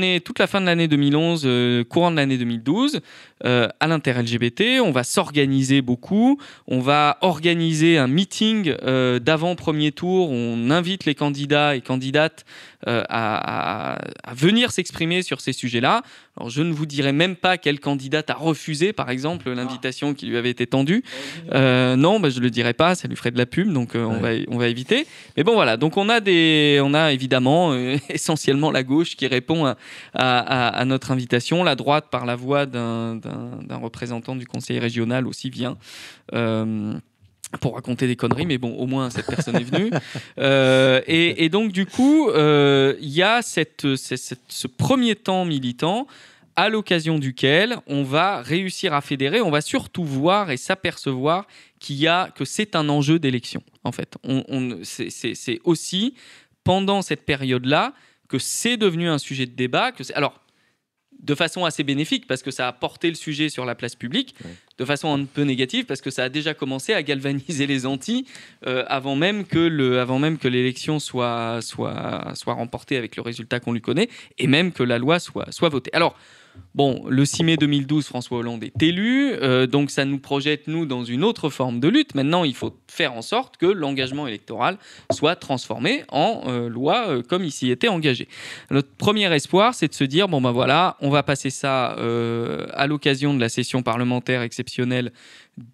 [SPEAKER 3] fin de l'année 2011, courant de l'année 2012, à l'Inter-LGBT, on va s'organiser beaucoup. On va organiser un meeting d'avant premier tour. On invite les candidats et candidates à venir s'exprimer sur ces sujets-là. Alors, je ne vous dirai même pas quelle candidate a refusé, par exemple, l'invitation qui lui avait été tendue. Non, je ne le dirai pas, ça lui ferait de la pub, donc on va éviter. Mais bon, voilà. Donc, on a évidemment essentiellement la gauche qui répond à notre invitation. La droite, par la voix d'un représentant du conseil régional aussi, vient pour raconter des conneries, mais bon, au moins cette personne est venue. Et donc, du coup, il y a ce premier temps militant à l'occasion duquel on va réussir à fédérer, on va surtout voir et s'apercevoir que c'est un enjeu d'élection, en fait. C'est aussi pendant cette période-là que c'est devenu un sujet de débat. Alors, de façon assez bénéfique, parce que ça a porté le sujet sur la place publique, de façon un peu négative, parce que ça a déjà commencé à galvaniser les Antilles avant même que l'élection soit remportée avec le résultat qu'on lui connaît, et même que la loi soit votée. Alors, bon, le 6 mai 2012, François Hollande est élu, donc ça nous projette, nous, dans une autre forme de lutte. Maintenant, il faut faire en sorte que l'engagement électoral soit transformé en loi comme il s'y était engagé. Notre premier espoir, c'est de se dire, bon ben voilà, on va passer ça à l'occasion de la session parlementaire exceptionnelle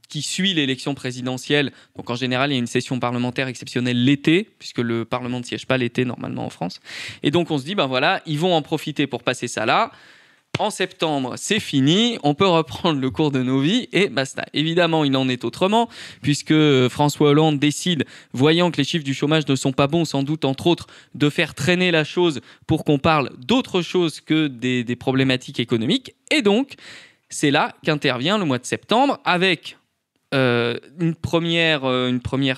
[SPEAKER 3] qui suit l'élection présidentielle. Donc en général, il y a une session parlementaire exceptionnelle l'été, puisque le Parlement ne siège pas l'été normalement en France. Et donc on se dit, ben voilà, ils vont en profiter pour passer ça là. En septembre, c'est fini, on peut reprendre le cours de nos vies et basta. Évidemment, il en est autrement, puisque François Hollande décide, voyant que les chiffres du chômage ne sont pas bons, sans doute entre autres, de faire traîner la chose pour qu'on parle d'autre chose que des problématiques économiques. Et donc, c'est là qu'intervient le mois de septembre avec une première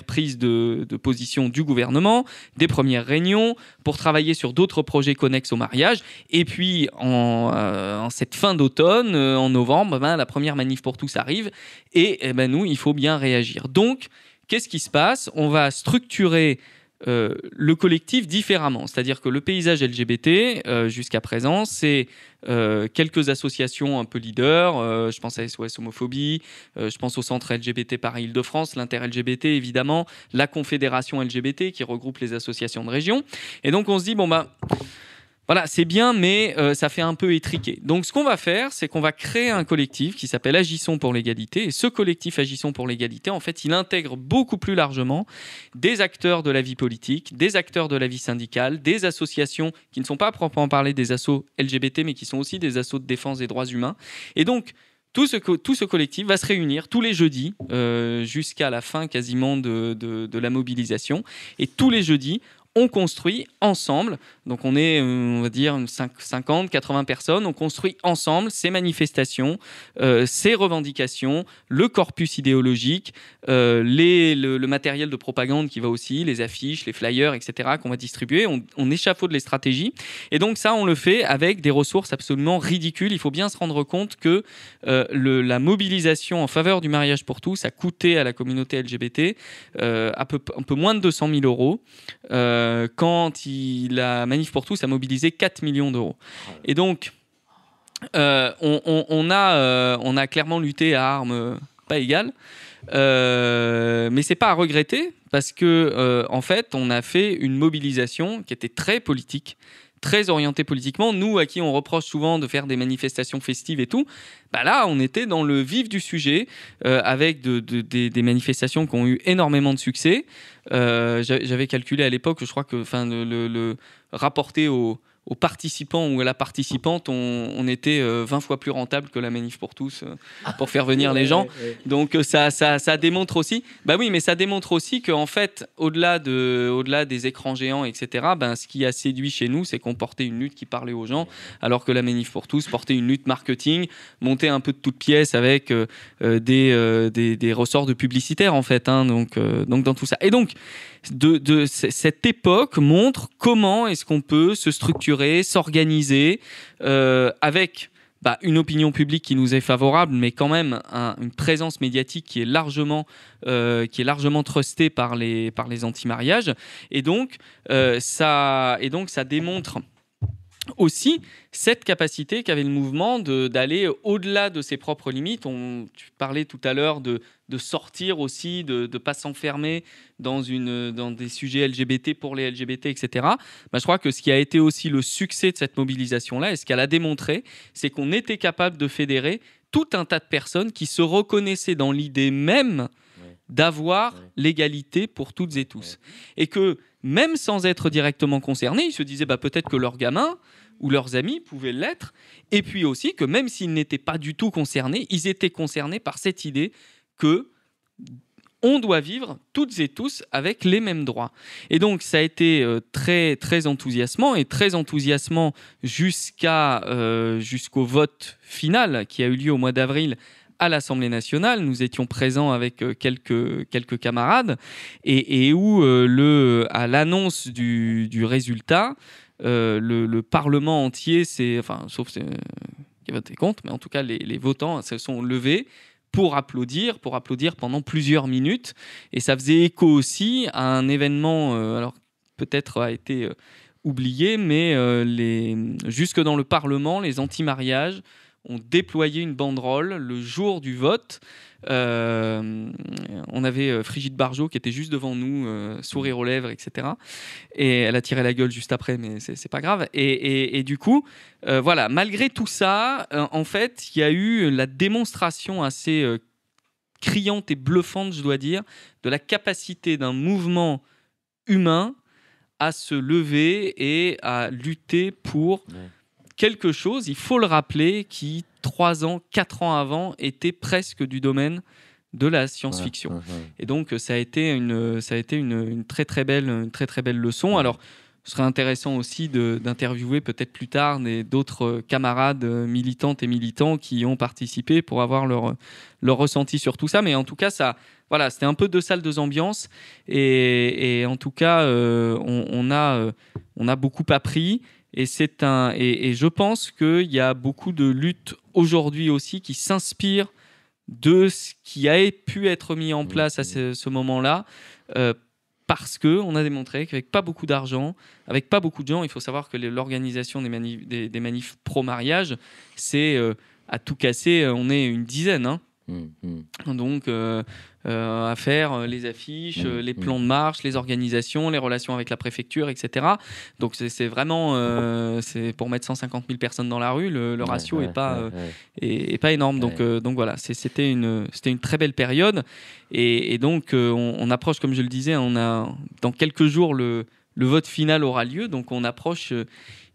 [SPEAKER 3] prise de position du gouvernement, des premières réunions pour travailler sur d'autres projets connexes au mariage. Et puis, en cette fin d'automne, en novembre, la première manif pour tous arrive. Et nous, il faut bien réagir. Donc, qu'est-ce qui se passe ? On va structurer le collectif différemment. C'est-à-dire que le paysage LGBT, jusqu'à présent, c'est quelques associations un peu leaders. Je pense à SOS Homophobie, je pense au Centre LGBT Paris Île-de-France, l'Inter-LGBT évidemment, la Confédération LGBT qui regroupe les associations de région. Et donc on se dit, voilà, c'est bien, mais ça fait un peu étriqué. Donc, ce qu'on va faire, c'est qu'on va créer un collectif qui s'appelle Agissons pour l'égalité. Et ce collectif Agissons pour l'égalité, en fait, il intègre beaucoup plus largement des acteurs de la vie politique, des acteurs de la vie syndicale, des associations qui ne sont pas à proprement parler des assos LGBT, mais qui sont aussi des assos de défense des droits humains. Et donc, tout ce collectif va se réunir tous les jeudis jusqu'à la fin quasiment de la mobilisation. Et tous les jeudis, on construit ensemble, donc on est, on va dire, 50, 80 personnes, on construit ensemble ces manifestations, ces revendications, le corpus idéologique, le matériel de propagande qui va aussi, les affiches, les flyers, etc., qu'on va distribuer, on échafaude les stratégies. Et donc ça, on le fait avec des ressources absolument ridicules. Il faut bien se rendre compte que la mobilisation en faveur du mariage pour tous a coûté à la communauté LGBT un peu moins de 200 000 euros. Quand la Manif pour tous a mobilisé 4 millions d'euros. Et donc, on a clairement lutté à armes pas égales, mais c'est pas à regretter parce que en fait, on a fait une mobilisation qui était très politique, très orientée politiquement. Nous, à qui on reproche souvent de faire des manifestations festives et tout, bah là, on était dans le vif du sujet avec des manifestations qui ont eu énormément de succès. J'avais calculé à l'époque, je crois que le rapporté aux participants ou à la participante, on était 20 fois plus rentable que la Manif pour tous pour faire venir les gens. Donc ça démontre aussi, bah oui, mais ça démontre aussi qu'en fait, au-delà des écrans géants, etc., ce qui a séduit chez nous, c'est qu'on portait une lutte qui parlait aux gens, alors que la Manif pour tous portait une lutte marketing, montait un peu de toutes pièces avec des ressorts de publicitaires, en fait, hein, donc dans tout ça. Et donc, cette époque montre comment est-ce qu'on peut se structurer, s'organiser avec une opinion publique qui nous est favorable, mais quand même une présence médiatique qui est largement trustée par les anti-mariages. Et donc ça démontre aussi cette capacité qu'avait le mouvement d'aller au-delà de ses propres limites. Tu parlais tout à l'heure de sortir aussi, de ne pas s'enfermer dans des sujets LGBT pour les LGBT, etc. Je crois que ce qui a été aussi le succès de cette mobilisation-là, et ce qu'elle a démontré, c'est qu'on était capable de fédérer tout un tas de personnes qui se reconnaissaient dans l'idée même d'avoir l'égalité pour toutes et tous. Et que même sans être directement concernés, ils se disaient peut-être que leurs gamins ou leurs amis pouvaient l'être, et puis aussi que même s'ils n'étaient pas du tout concernés, ils étaient concernés par cette idée que on doit vivre toutes et tous avec les mêmes droits. Et donc ça a été très, très enthousiasmant, et très enthousiasmant jusqu'au vote final qui a eu lieu au mois d'avril à l'Assemblée nationale. Nous étions présents avec quelques camarades, et où à l'annonce du résultat, le Parlement entier sauf qui a voté contre, mais en tout cas les votants se sont levés pour applaudir pendant plusieurs minutes. Et ça faisait écho aussi à un événement, alors peut-être a été oublié, mais jusque dans le Parlement, les anti-mariages ont déployé une banderole le jour du vote. On avait Frigide Barjot qui était juste devant nous, sourire aux lèvres, etc. Et elle a tiré la gueule juste après, mais c'est pas grave. Et du coup, voilà, malgré tout ça, en fait, il y a eu la démonstration assez criante et bluffante, je dois dire, de la capacité d'un mouvement humain à se lever et à lutter pour quelque chose, il faut le rappeler, qui 3 ans, 4 ans avant était presque du domaine de la science-fiction. Et donc ça a été une très très belle leçon. Alors ce serait intéressant aussi d'interviewer peut-être plus tard d'autres camarades militantes et militants qui ont participé pour avoir leur ressenti sur tout ça. Mais en tout cas, c'était un peu deux salles, deux ambiances. Et en tout cas, on a beaucoup appris. Et je pense qu'il y a beaucoup de luttes aujourd'hui aussi qui s'inspirent de ce qui a pu être mis en place à ce moment-là, parce qu'on a démontré qu'avec pas beaucoup d'argent, avec pas beaucoup de gens, il faut savoir que l'organisation des manifs pro-mariage, c'est à tout casser, on est une dizaine. Hein. Donc à faire les affiches, les plans de marche, les organisations, les relations avec la préfecture, etc. Donc c'est vraiment c'est pour mettre 150 000 personnes dans la rue, le ratio est pas énorme. Donc voilà, c'était une très belle période, et donc on approche, comme je le disais, dans quelques jours le vote final aura lieu, donc on approche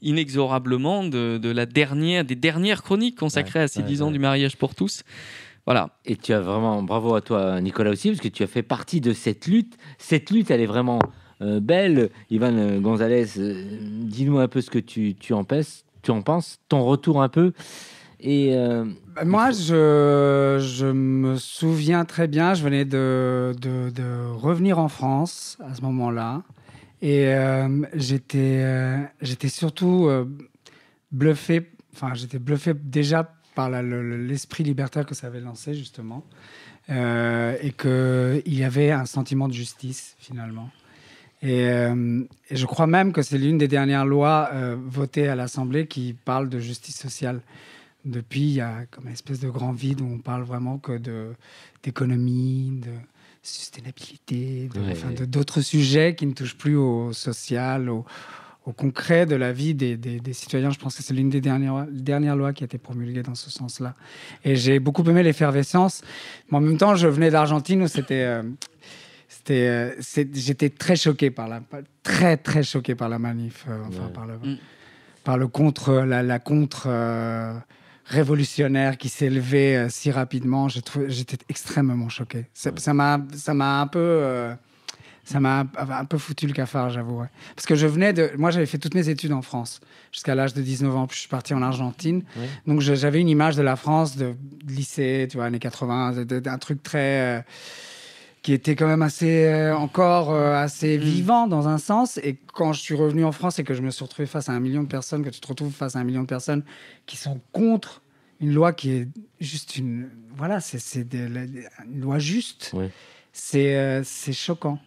[SPEAKER 3] inexorablement des dernières chroniques consacrées à ces 10 ans du mariage pour tous. Voilà.
[SPEAKER 2] Et tu as vraiment, bravo à toi Nicolas aussi, parce que tu as fait partie de cette lutte. Cette lutte, elle est vraiment belle. Ivan Gonzalez, dis-nous un peu ce que tu en penses, ton retour un peu. Et
[SPEAKER 8] moi, je me souviens très bien, je venais de revenir en France à ce moment-là, et j'étais surtout bluffé, j'étais bluffé déjà par l'esprit libertaire que ça avait lancé, justement, et qu'il y avait un sentiment de justice, finalement. Et je crois même que c'est l'une des dernières lois votées à l'Assemblée qui parle de justice sociale. depuis, il y a comme une espèce de grand vide où on parle vraiment que d'économie, de sustainabilité, d'autres sujets qui ne touchent plus au social, au concret de la vie des citoyens. Je pense que c'est l'une des dernières lois qui a été promulguée dans ce sens-là. Et j'ai beaucoup aimé l'effervescence. Mais en même temps, je venais d'Argentine où j'étais très choqué très très choqué par la manif, par le la contre révolutionnaire qui s'est levée si rapidement. J'étais extrêmement choqué. Ça m'a un peu foutu le cafard, j'avoue. Ouais. Parce que moi, j'avais fait toutes mes études en France jusqu'à l'âge de 19 ans, puis je suis parti en Argentine. Oui. Donc, j'avais une image de la France, de lycée, tu vois, années 80, d'un truc très... qui était quand même assez vivant dans un sens. Et quand je suis revenu en France et que je me suis retrouvé face à 1 million de personnes, que tu te retrouves face à 1 million de personnes qui sont contre une loi qui est juste une... Voilà, c'est une loi juste. Oui. C'est choquant.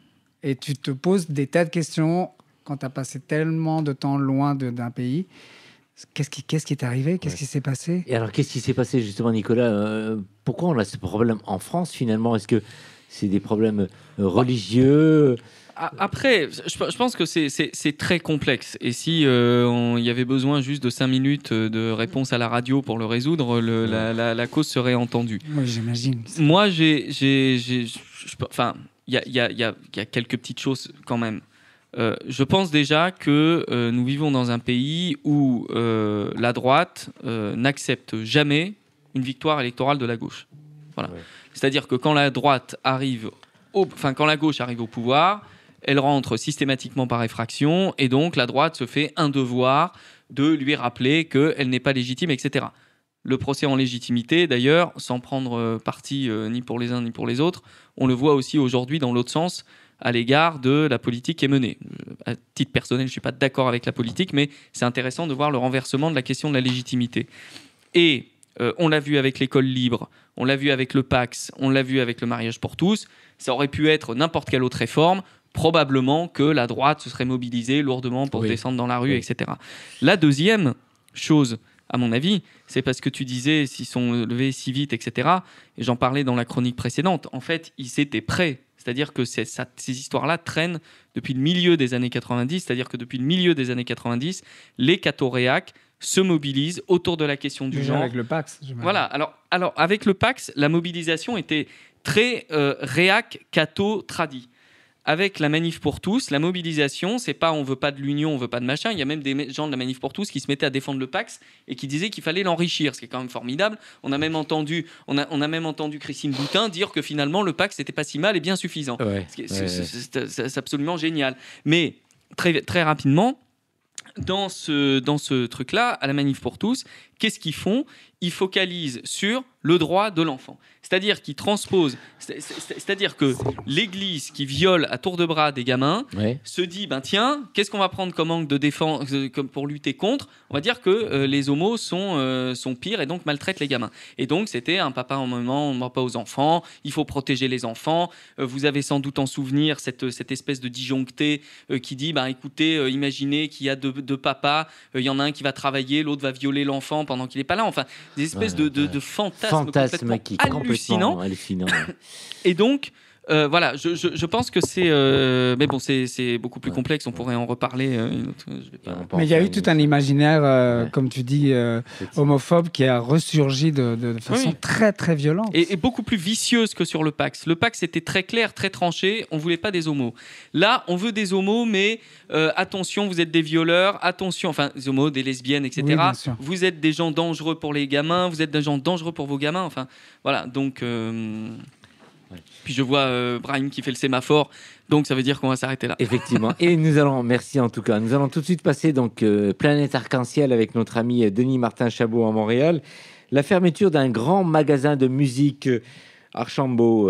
[SPEAKER 8] Et tu te poses des tas de questions quand tu as passé tellement de temps loin d'un pays. Qu'est-ce qui est arrivé ? Qu'est-ce qui s'est passé ?
[SPEAKER 2] Et alors, qu'est-ce qui s'est passé, justement, Nicolas ? Pourquoi on a ce problème en France, finalement ? Est-ce que c'est des problèmes religieux ?
[SPEAKER 3] Après, je pense que c'est très complexe. Et si il y avait besoin juste de 5 minutes de réponse à la radio pour le résoudre, la cause serait entendue.
[SPEAKER 8] Oui, j'imagine.
[SPEAKER 3] Moi, il y a quelques petites choses quand même. Je pense déjà que nous vivons dans un pays où la droite n'accepte jamais une victoire électorale de la gauche. Voilà. Ouais. C'est-à-dire que quand la gauche arrive au pouvoir, elle rentre systématiquement par effraction, et donc la droite se fait un devoir de lui rappeler qu'elle n'est pas légitime, etc. Le procès en légitimité, d'ailleurs, sans prendre parti ni pour les uns ni pour les autres, on le voit aussi aujourd'hui dans l'autre sens à l'égard de la politique qui est menée. À titre personnel, je ne suis pas d'accord avec la politique, mais c'est intéressant de voir le renversement de la question de la légitimité. Et on l'a vu avec l'école libre, on l'a vu avec le Pacs, on l'a vu avec le mariage pour tous. Ça aurait pu être n'importe quelle autre réforme. Probablement que la droite se serait mobilisée lourdement pour descendre dans la rue, etc. La deuxième chose, à mon avis, c'est parce que tu disais s'ils sont levés si vite, etc. Et j'en parlais dans la chronique précédente. En fait, ils étaient prêts. C'est-à-dire que ces histoires-là traînent depuis le milieu des années 90. C'est-à-dire que depuis le milieu des années 90, les catho-réacs se mobilisent autour de la question du genre.
[SPEAKER 8] Avec le Pacs.
[SPEAKER 3] Voilà. Alors, avec le Pacs, la mobilisation était très réac, catho, tradi. Avec la Manif pour tous, la mobilisation, c'est pas on veut pas de l'union, on veut pas de machin. Il y a même des gens de la Manif pour tous qui se mettaient à défendre le Pacs et qui disaient qu'il fallait l'enrichir, ce qui est quand même formidable. On a même entendu Christine Boutin dire que finalement le Pacs n'était pas si mal et bien suffisant. C'est absolument génial. Mais très, très rapidement, dans ce truc-là, à la Manif pour tous, qu'est-ce qu'ils font ? Ils focalisent sur le droit de l'enfant. C'est-à-dire qu'ils transposent... C'est-à-dire que l'Église qui viole à tour de bras des gamins se dit, tiens, qu'est-ce qu'on va prendre comme angle de défense pour lutter contre ? On va dire que les homos sont pires et donc maltraitent les gamins. Et donc, c'était un papa, un maman, on ne ment pas aux enfants, il faut protéger les enfants. Vous avez sans doute en souvenir cette espèce de disjoncté qui dit, écoutez, imaginez qu'il y a deux papas, il y en a un qui va travailler, l'autre va violer l'enfant pendant qu'il n'est pas là. Enfin, des espèces de fantasmes complètement hallucinants. Et donc, voilà, je pense que c'est... mais bon, c'est beaucoup plus complexe, on pourrait en reparler.
[SPEAKER 8] Mais il y a eu tout un imaginaire, comme tu dis, homophobe qui a ressurgi de façon très, très violente.
[SPEAKER 3] Et beaucoup plus vicieuse que sur le Pacs. Le Pacs, c'était très clair, très tranché, on ne voulait pas des homos. Là, on veut des homos, mais attention, vous êtes des violeurs, attention, enfin, des homos, des lesbiennes, etc. Oui, vous êtes des gens dangereux pour les gamins, vous êtes des gens dangereux pour vos gamins, enfin, voilà, donc... Puis je vois Brahim qui fait le sémaphore, donc ça veut dire qu'on va s'arrêter là.
[SPEAKER 2] Effectivement. Et merci en tout cas. Nous allons tout de suite passer donc Planète Arc-en-Ciel avec notre ami Denis Martin Chabot à Montréal. La fermeture d'un grand magasin de musique Archambault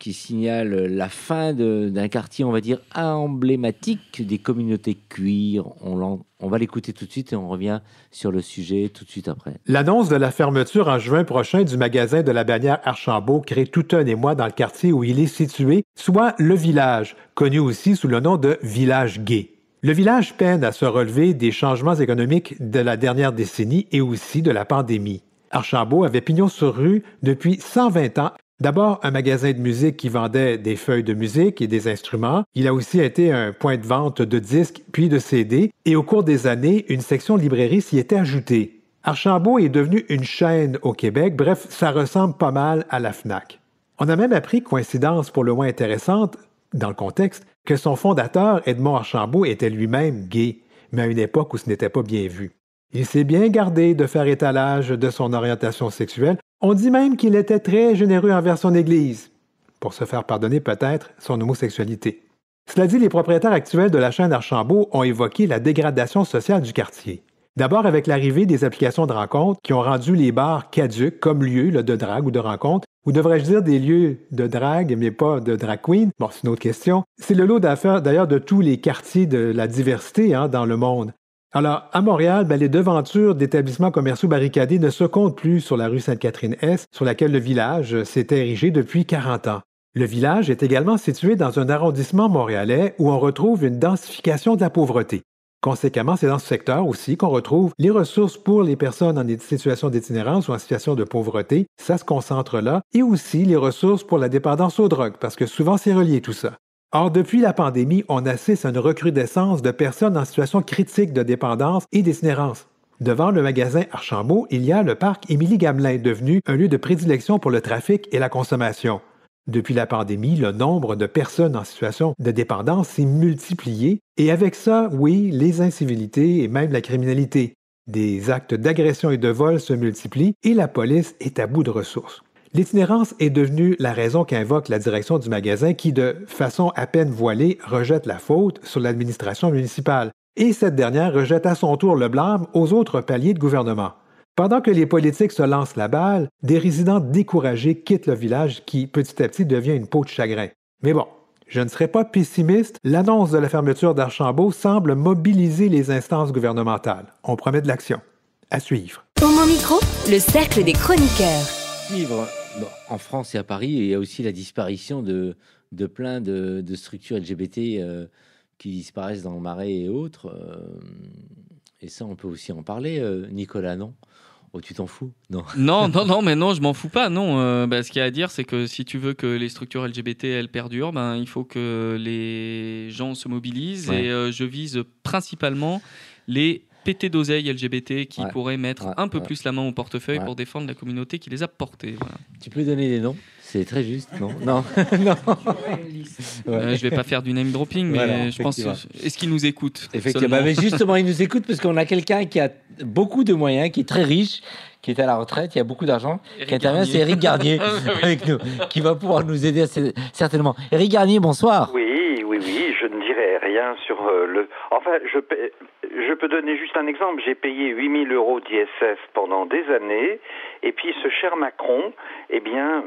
[SPEAKER 2] qui signale la fin d'un quartier, on va dire, emblématique des communautés cuir. On va l'écouter tout de suite et on revient sur le sujet tout de suite après.
[SPEAKER 9] L'annonce de la fermeture en juin prochain du magasin de la bannière Archambault crée tout un émoi dans le quartier où il est situé, soit le village, connu aussi sous le nom de village gay. Le village peine à se relever des changements économiques de la dernière décennie et aussi de la pandémie. Archambault avait pignon sur rue depuis 120 ans. D'abord, un magasin de musique qui vendait des feuilles de musique et des instruments. Il a aussi été un point de vente de disques puis de CD. Et au cours des années, une section librairie s'y était ajoutée. Archambault est devenu une chaîne au Québec. Bref, ça ressemble pas mal à la FNAC. On a même appris, coïncidence pour le moins intéressante, dans le contexte, que son fondateur, Edmond Archambault, était lui-même gay, mais à une époque où ce n'était pas bien vu. Il s'est bien gardé de faire étalage de son orientation sexuelle. On dit même qu'il était très généreux envers son Église, pour se faire pardonner peut-être son homosexualité. Cela dit, les propriétaires actuels de la chaîne Archambault ont évoqué la dégradation sociale du quartier. D'abord avec l'arrivée des applications de rencontres qui ont rendu les bars caducs comme lieux de drague ou de rencontre, ou devrais-je dire des lieux de drague, mais pas de drag queen. Bon, c'est une autre question. C'est le lot d'affaires d'ailleurs de tous les quartiers de la diversité dans le monde. Alors, à Montréal, les devantures d'établissements commerciaux barricadés ne se comptent plus sur la rue Sainte-Catherine-Est, sur laquelle le village s'est érigé depuis 40 ans. Le village est également situé dans un arrondissement montréalais où on retrouve une densification de la pauvreté. Conséquemment, c'est dans ce secteur aussi qu'on retrouve les ressources pour les personnes en situation d'itinérance ou en situation de pauvreté. Ça se concentre là. Et aussi les ressources pour la dépendance aux drogues, parce que souvent c'est relié tout ça. Or, depuis la pandémie, on assiste à une recrudescence de personnes en situation critique de dépendance et d'itinérance. Devant le magasin Archambault, il y a le parc Émilie-Gamelin, devenu un lieu de prédilection pour le trafic et la consommation. Depuis la pandémie, le nombre de personnes en situation de dépendance s'est multiplié et avec ça, oui, les incivilités et même la criminalité. Des actes d'agression et de vol se multiplient et la police est à bout de ressources. L'itinérance est devenue la raison qu'invoque la direction du magasin qui, de façon à peine voilée, rejette la faute sur l'administration municipale. Et cette dernière rejette à son tour le blâme aux autres paliers de gouvernement. Pendant que les politiques se lancent la balle, des résidents découragés quittent le village qui, petit à petit, devient une peau de chagrin. Mais bon, je ne serai pas pessimiste, l'annonce de la fermeture d'Archambault semble mobiliser les instances gouvernementales. On promet de l'action. À suivre.
[SPEAKER 1] Homo Micro, le cercle des chroniqueurs.
[SPEAKER 2] Suivre. Bon, en France et à Paris, il y a aussi la disparition de plein de structures LGBT qui disparaissent dans le Marais et autres. Et ça, on peut aussi en parler, Nicolas, non? Oh, tu t'en fous? Non.
[SPEAKER 3] Mais non, je m'en fous pas. Non, ce qu'il y a à dire, c'est que si tu veux que les structures LGBT elles perdurent, il faut que les gens se mobilisent. Ouais. Et je vise principalement les pétés d'oseille LGBT qui pourraient mettre un peu plus la main au portefeuille pour défendre la communauté qui les a portés. Voilà.
[SPEAKER 2] Tu peux donner des noms? C'est très juste, non? Non. Non.
[SPEAKER 3] Je vais pas faire du name dropping, mais je pense. Est-ce qu'ils nous écoutent?
[SPEAKER 2] Effectivement. Mais justement, ils nous écoutent parce qu'on a quelqu'un qui a beaucoup de moyens, qui est très riche, qui est à la retraite, il y a beaucoup d'argent, qui intervient, c'est Éric Garnier avec nous, qui va pouvoir nous aider certainement. Éric Garnier, bonsoir.
[SPEAKER 10] Oui, je ne dirai rien sur le... Enfin, je peux donner juste un exemple. J'ai payé 8 000 € d'ISF pendant des années, et puis ce cher Macron,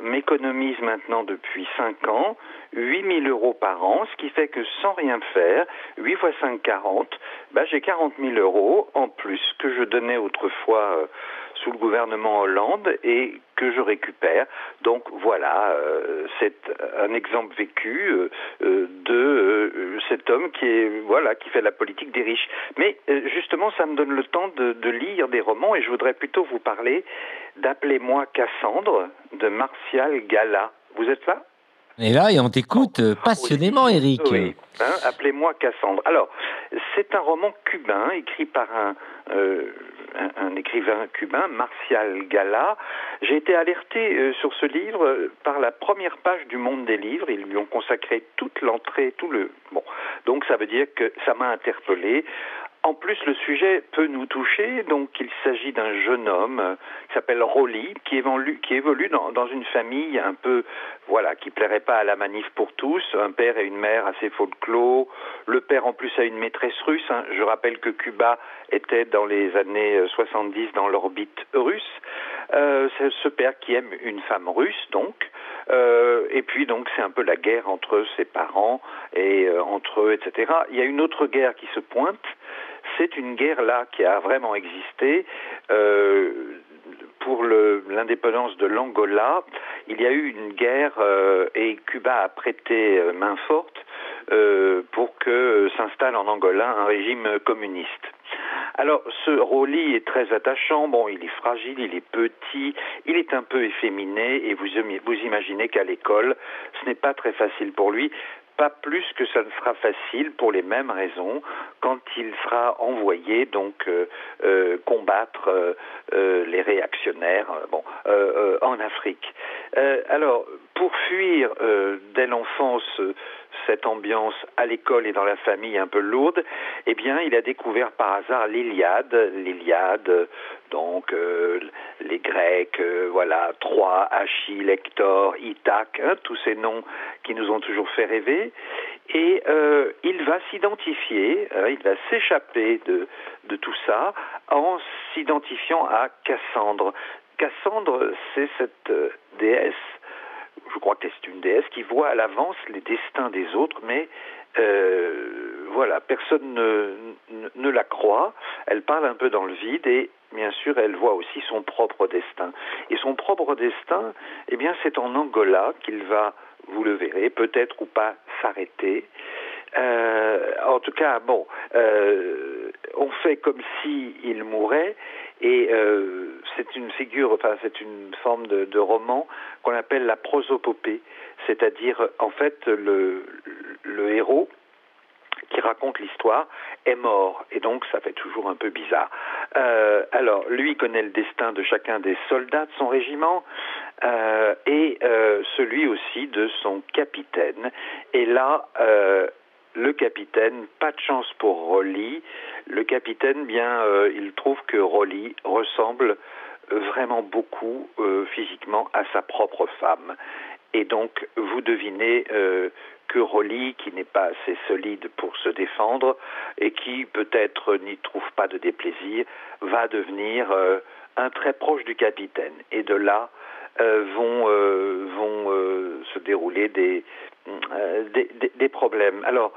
[SPEAKER 10] m'économise maintenant depuis 5 ans 8 000 € par an, ce qui fait que sans rien faire, 8 x 5, 40, j'ai 40 000 € en plus que je donnais autrefois sous le gouvernement Hollande et que je récupère. Donc voilà, c'est un exemple vécu de cet homme qui fait la politique des riches. Mais justement, ça me donne le temps de lire des romans et je voudrais plutôt vous parler d'Appelez-moi Cassandre de Martial Gala. Vous êtes là?
[SPEAKER 2] Et là, et on t'écoute passionnément, Éric.
[SPEAKER 10] Oui, Appelez-moi Cassandre. Alors, c'est un roman cubain écrit par un écrivain cubain, Martial Gala. J'ai été alerté sur ce livre par la première page du Monde des livres. Ils lui ont consacré toute l'entrée, donc ça veut dire que ça m'a interpellé. En plus, le sujet peut nous toucher. Donc, il s'agit d'un jeune homme qui s'appelle Rolly, qui évolue dans une famille un peu, qui plairait pas à la manif pour tous. Un père et une mère assez folklore. Le père, en plus, a une maîtresse russe. Je rappelle que Cuba était dans les années 70 dans l'orbite russe. C'est ce père qui aime une femme russe, donc. Et puis, donc, c'est un peu la guerre entre ses parents et entre eux, etc. Il y a une autre guerre qui se pointe. C'est une guerre là qui a vraiment existé pour l'indépendance de l'Angola. Il y a eu une guerre et Cuba a prêté main forte pour que s'installe en Angola un régime communiste. Alors, ce Rolly est très attachant. Bon, il est fragile, il est petit, il est un peu efféminé, et vous imaginez qu'à l'école, ce n'est pas très facile pour lui. Pas plus que ça ne sera facile pour les mêmes raisons quand il sera envoyé donc combattre les réactionnaires en Afrique. Alors, pour fuir dès l'enfance cette ambiance à l'école et dans la famille un peu lourde, eh bien, il a découvert par hasard l'Iliade, donc les Grecs, voilà, Troie, Achille, Hector, Ithaque, tous ces noms qui nous ont toujours fait rêver. Et il va s'identifier, il va s'échapper de tout ça en s'identifiant à Cassandre. Cassandre, c'est cette déesse, je crois que c'est une déesse qui voit à l'avance les destins des autres, mais voilà, personne ne la croit. Elle parle un peu dans le vide et bien sûr, elle voit aussi son propre destin. Et son propre destin, eh bien, c'est en Angola qu'il va, vous le verrez, peut-être ou pas s'arrêter. En tout cas, bon, on fait comme s'il mourait, et c'est une figure, enfin, c'est une forme de roman qu'on appelle la prosopopée, c'est-à-dire, en fait, le héros qui raconte l'histoire est mort, et donc ça fait toujours un peu bizarre. Alors, lui connaît le destin de chacun des soldats de son régiment, et celui aussi de son capitaine. Et là, le capitaine, pas de chance pour Rolly. Le capitaine, bien, il trouve que Rolly ressemble vraiment beaucoup physiquement à sa propre femme. Et donc, vous devinez que Rolly, qui n'est pas assez solide pour se défendre et qui peut-être n'y trouve pas de déplaisir, va devenir un très proche du capitaine. Et de là vont se dérouler des problèmes. Alors,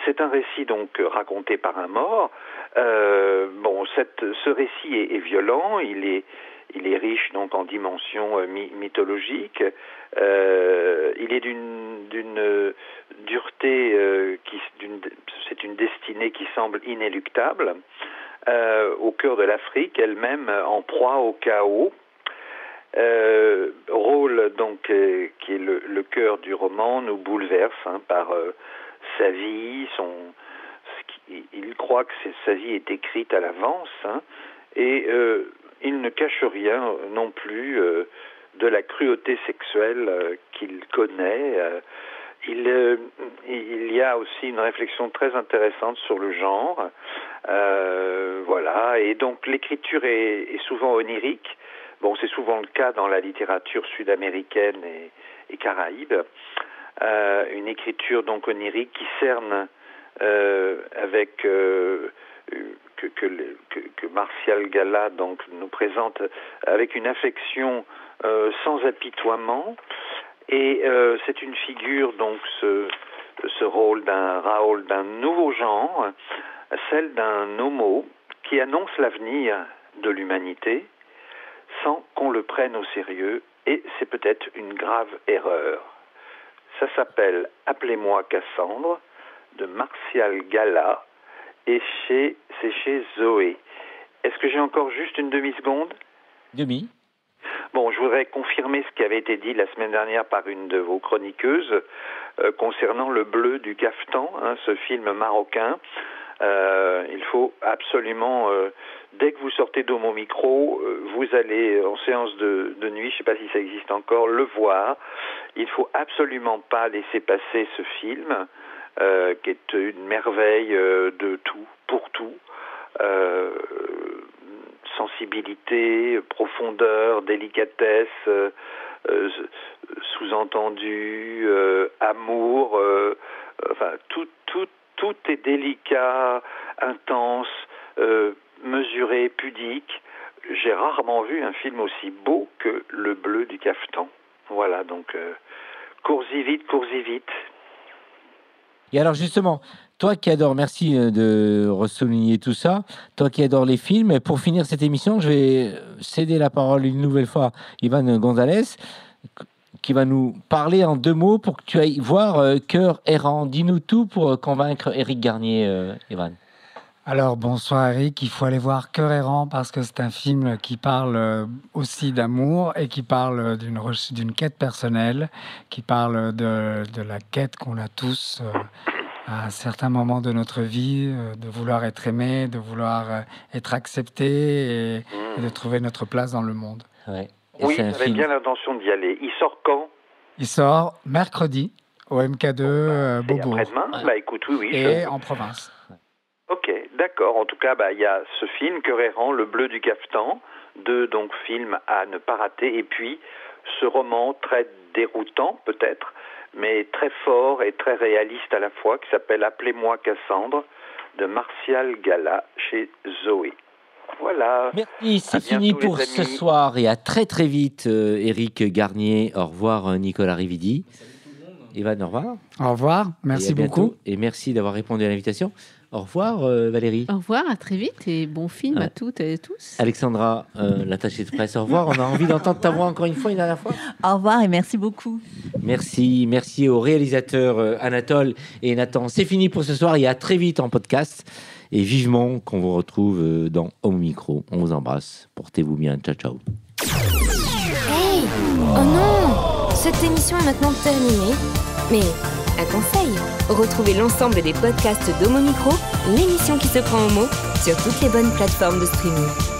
[SPEAKER 10] c'est un récit donc raconté par un mort. Ce récit est violent, il est riche donc en dimensions mythologiques. Il est d'une dureté, c'est une destinée qui semble inéluctable, au cœur de l'Afrique, elle-même en proie au chaos. Rôle donc qui est le cœur du roman nous bouleverse par sa vie, il croit que sa vie est écrite à l'avance, et il ne cache rien non plus de la cruauté sexuelle qu'il connaît. Il y a aussi une réflexion très intéressante sur le genre, voilà, et donc l'écriture est souvent onirique. Bon, c'est souvent le cas dans la littérature sud-américaine et caraïbe. Une écriture donc onirique qui cerne avec que Martial Gala donc nous présente avec une affection sans apitoiement, et c'est une figure donc ce rôle d'un nouveau genre, celle d'un homo qui annonce l'avenir de l'humanité sans qu'on le prenne au sérieux, et c'est peut-être une grave erreur. Ça s'appelle « Appelez-moi Cassandre » de Martial Gala, et c'est chez Zoé. Est-ce que j'ai encore juste une demi-seconde ?
[SPEAKER 2] Demi.
[SPEAKER 10] Bon, je voudrais confirmer ce qui avait été dit la semaine dernière par une de vos chroniqueuses concernant Le Bleu du Caftan, ce film marocain. Il faut absolument, dès que vous sortez de mon micro, vous allez en séance de nuit, je ne sais pas si ça existe encore, le voir. Il ne faut absolument pas laisser passer ce film, qui est une merveille de tout, pour tout. Sensibilité, profondeur, délicatesse, sous-entendu, amour, enfin tout est délicat, intense, mesuré, pudique. J'ai rarement vu un film aussi beau que Le Bleu du Caftan. Voilà, donc cours-y vite, cours-y vite.
[SPEAKER 2] Et alors justement, toi qui adores, merci de ressouligner tout ça, toi qui adores les films, pour finir cette émission, je vais céder la parole une nouvelle fois à Ivan Gonzalez, qui va nous parler en 2 mots pour que tu ailles voir Cœur errant. Dis-nous tout pour convaincre Éric Garnier, Evan.
[SPEAKER 8] Alors, bonsoir Eric, il faut aller voir Cœur errant parce que c'est un film qui parle aussi d'amour et qui parle d'une quête personnelle, qui parle de la quête qu'on a tous à un certain moment de notre vie, de vouloir être aimé, de vouloir être accepté et de trouver notre place dans le monde.
[SPEAKER 2] Ouais.
[SPEAKER 10] Oui, j'avais bien l'intention d'y aller. Il sort quand ?
[SPEAKER 8] Il sort mercredi au MK2 Beaubourg.
[SPEAKER 10] Après-demain ? Bah écoute, oui.
[SPEAKER 8] Et en province.
[SPEAKER 10] Ok, d'accord. En tout cas, il y a ce film, Cœur errant, Le bleu du cafetan, 2 donc films à ne pas rater. Et puis, ce roman très déroutant, peut-être, mais très fort et très réaliste à la fois, qui s'appelle Appelez-moi Cassandre, de Martial Gala, chez Zoé. Voilà.
[SPEAKER 2] Merci, c'est fini pour ce soir. Et à très très vite, Éric Garnier. Au revoir, Nicolas Rividi. Evan, au revoir.
[SPEAKER 8] Au revoir, merci beaucoup.
[SPEAKER 2] Et merci d'avoir répondu à l'invitation. Au revoir, Valérie.
[SPEAKER 6] Au revoir, à très vite et bon film à toutes et tous.
[SPEAKER 2] Alexandra, l'attachée de presse, au revoir. On a envie d'entendre ta voix encore une fois, une dernière fois.
[SPEAKER 7] Au revoir et merci beaucoup.
[SPEAKER 2] Merci aux réalisateurs Anatole et Nathan. C'est fini pour ce soir et à très vite en podcast. Et vivement qu'on vous retrouve dans Homo Micro. On vous embrasse. Portez-vous bien. Ciao, ciao.
[SPEAKER 1] Hey! Oh non! Cette émission est maintenant terminée. Mais un conseil, retrouvez l'ensemble des podcasts d'Homo Micro, l'émission qui se prend au mot, sur toutes les bonnes plateformes de streaming.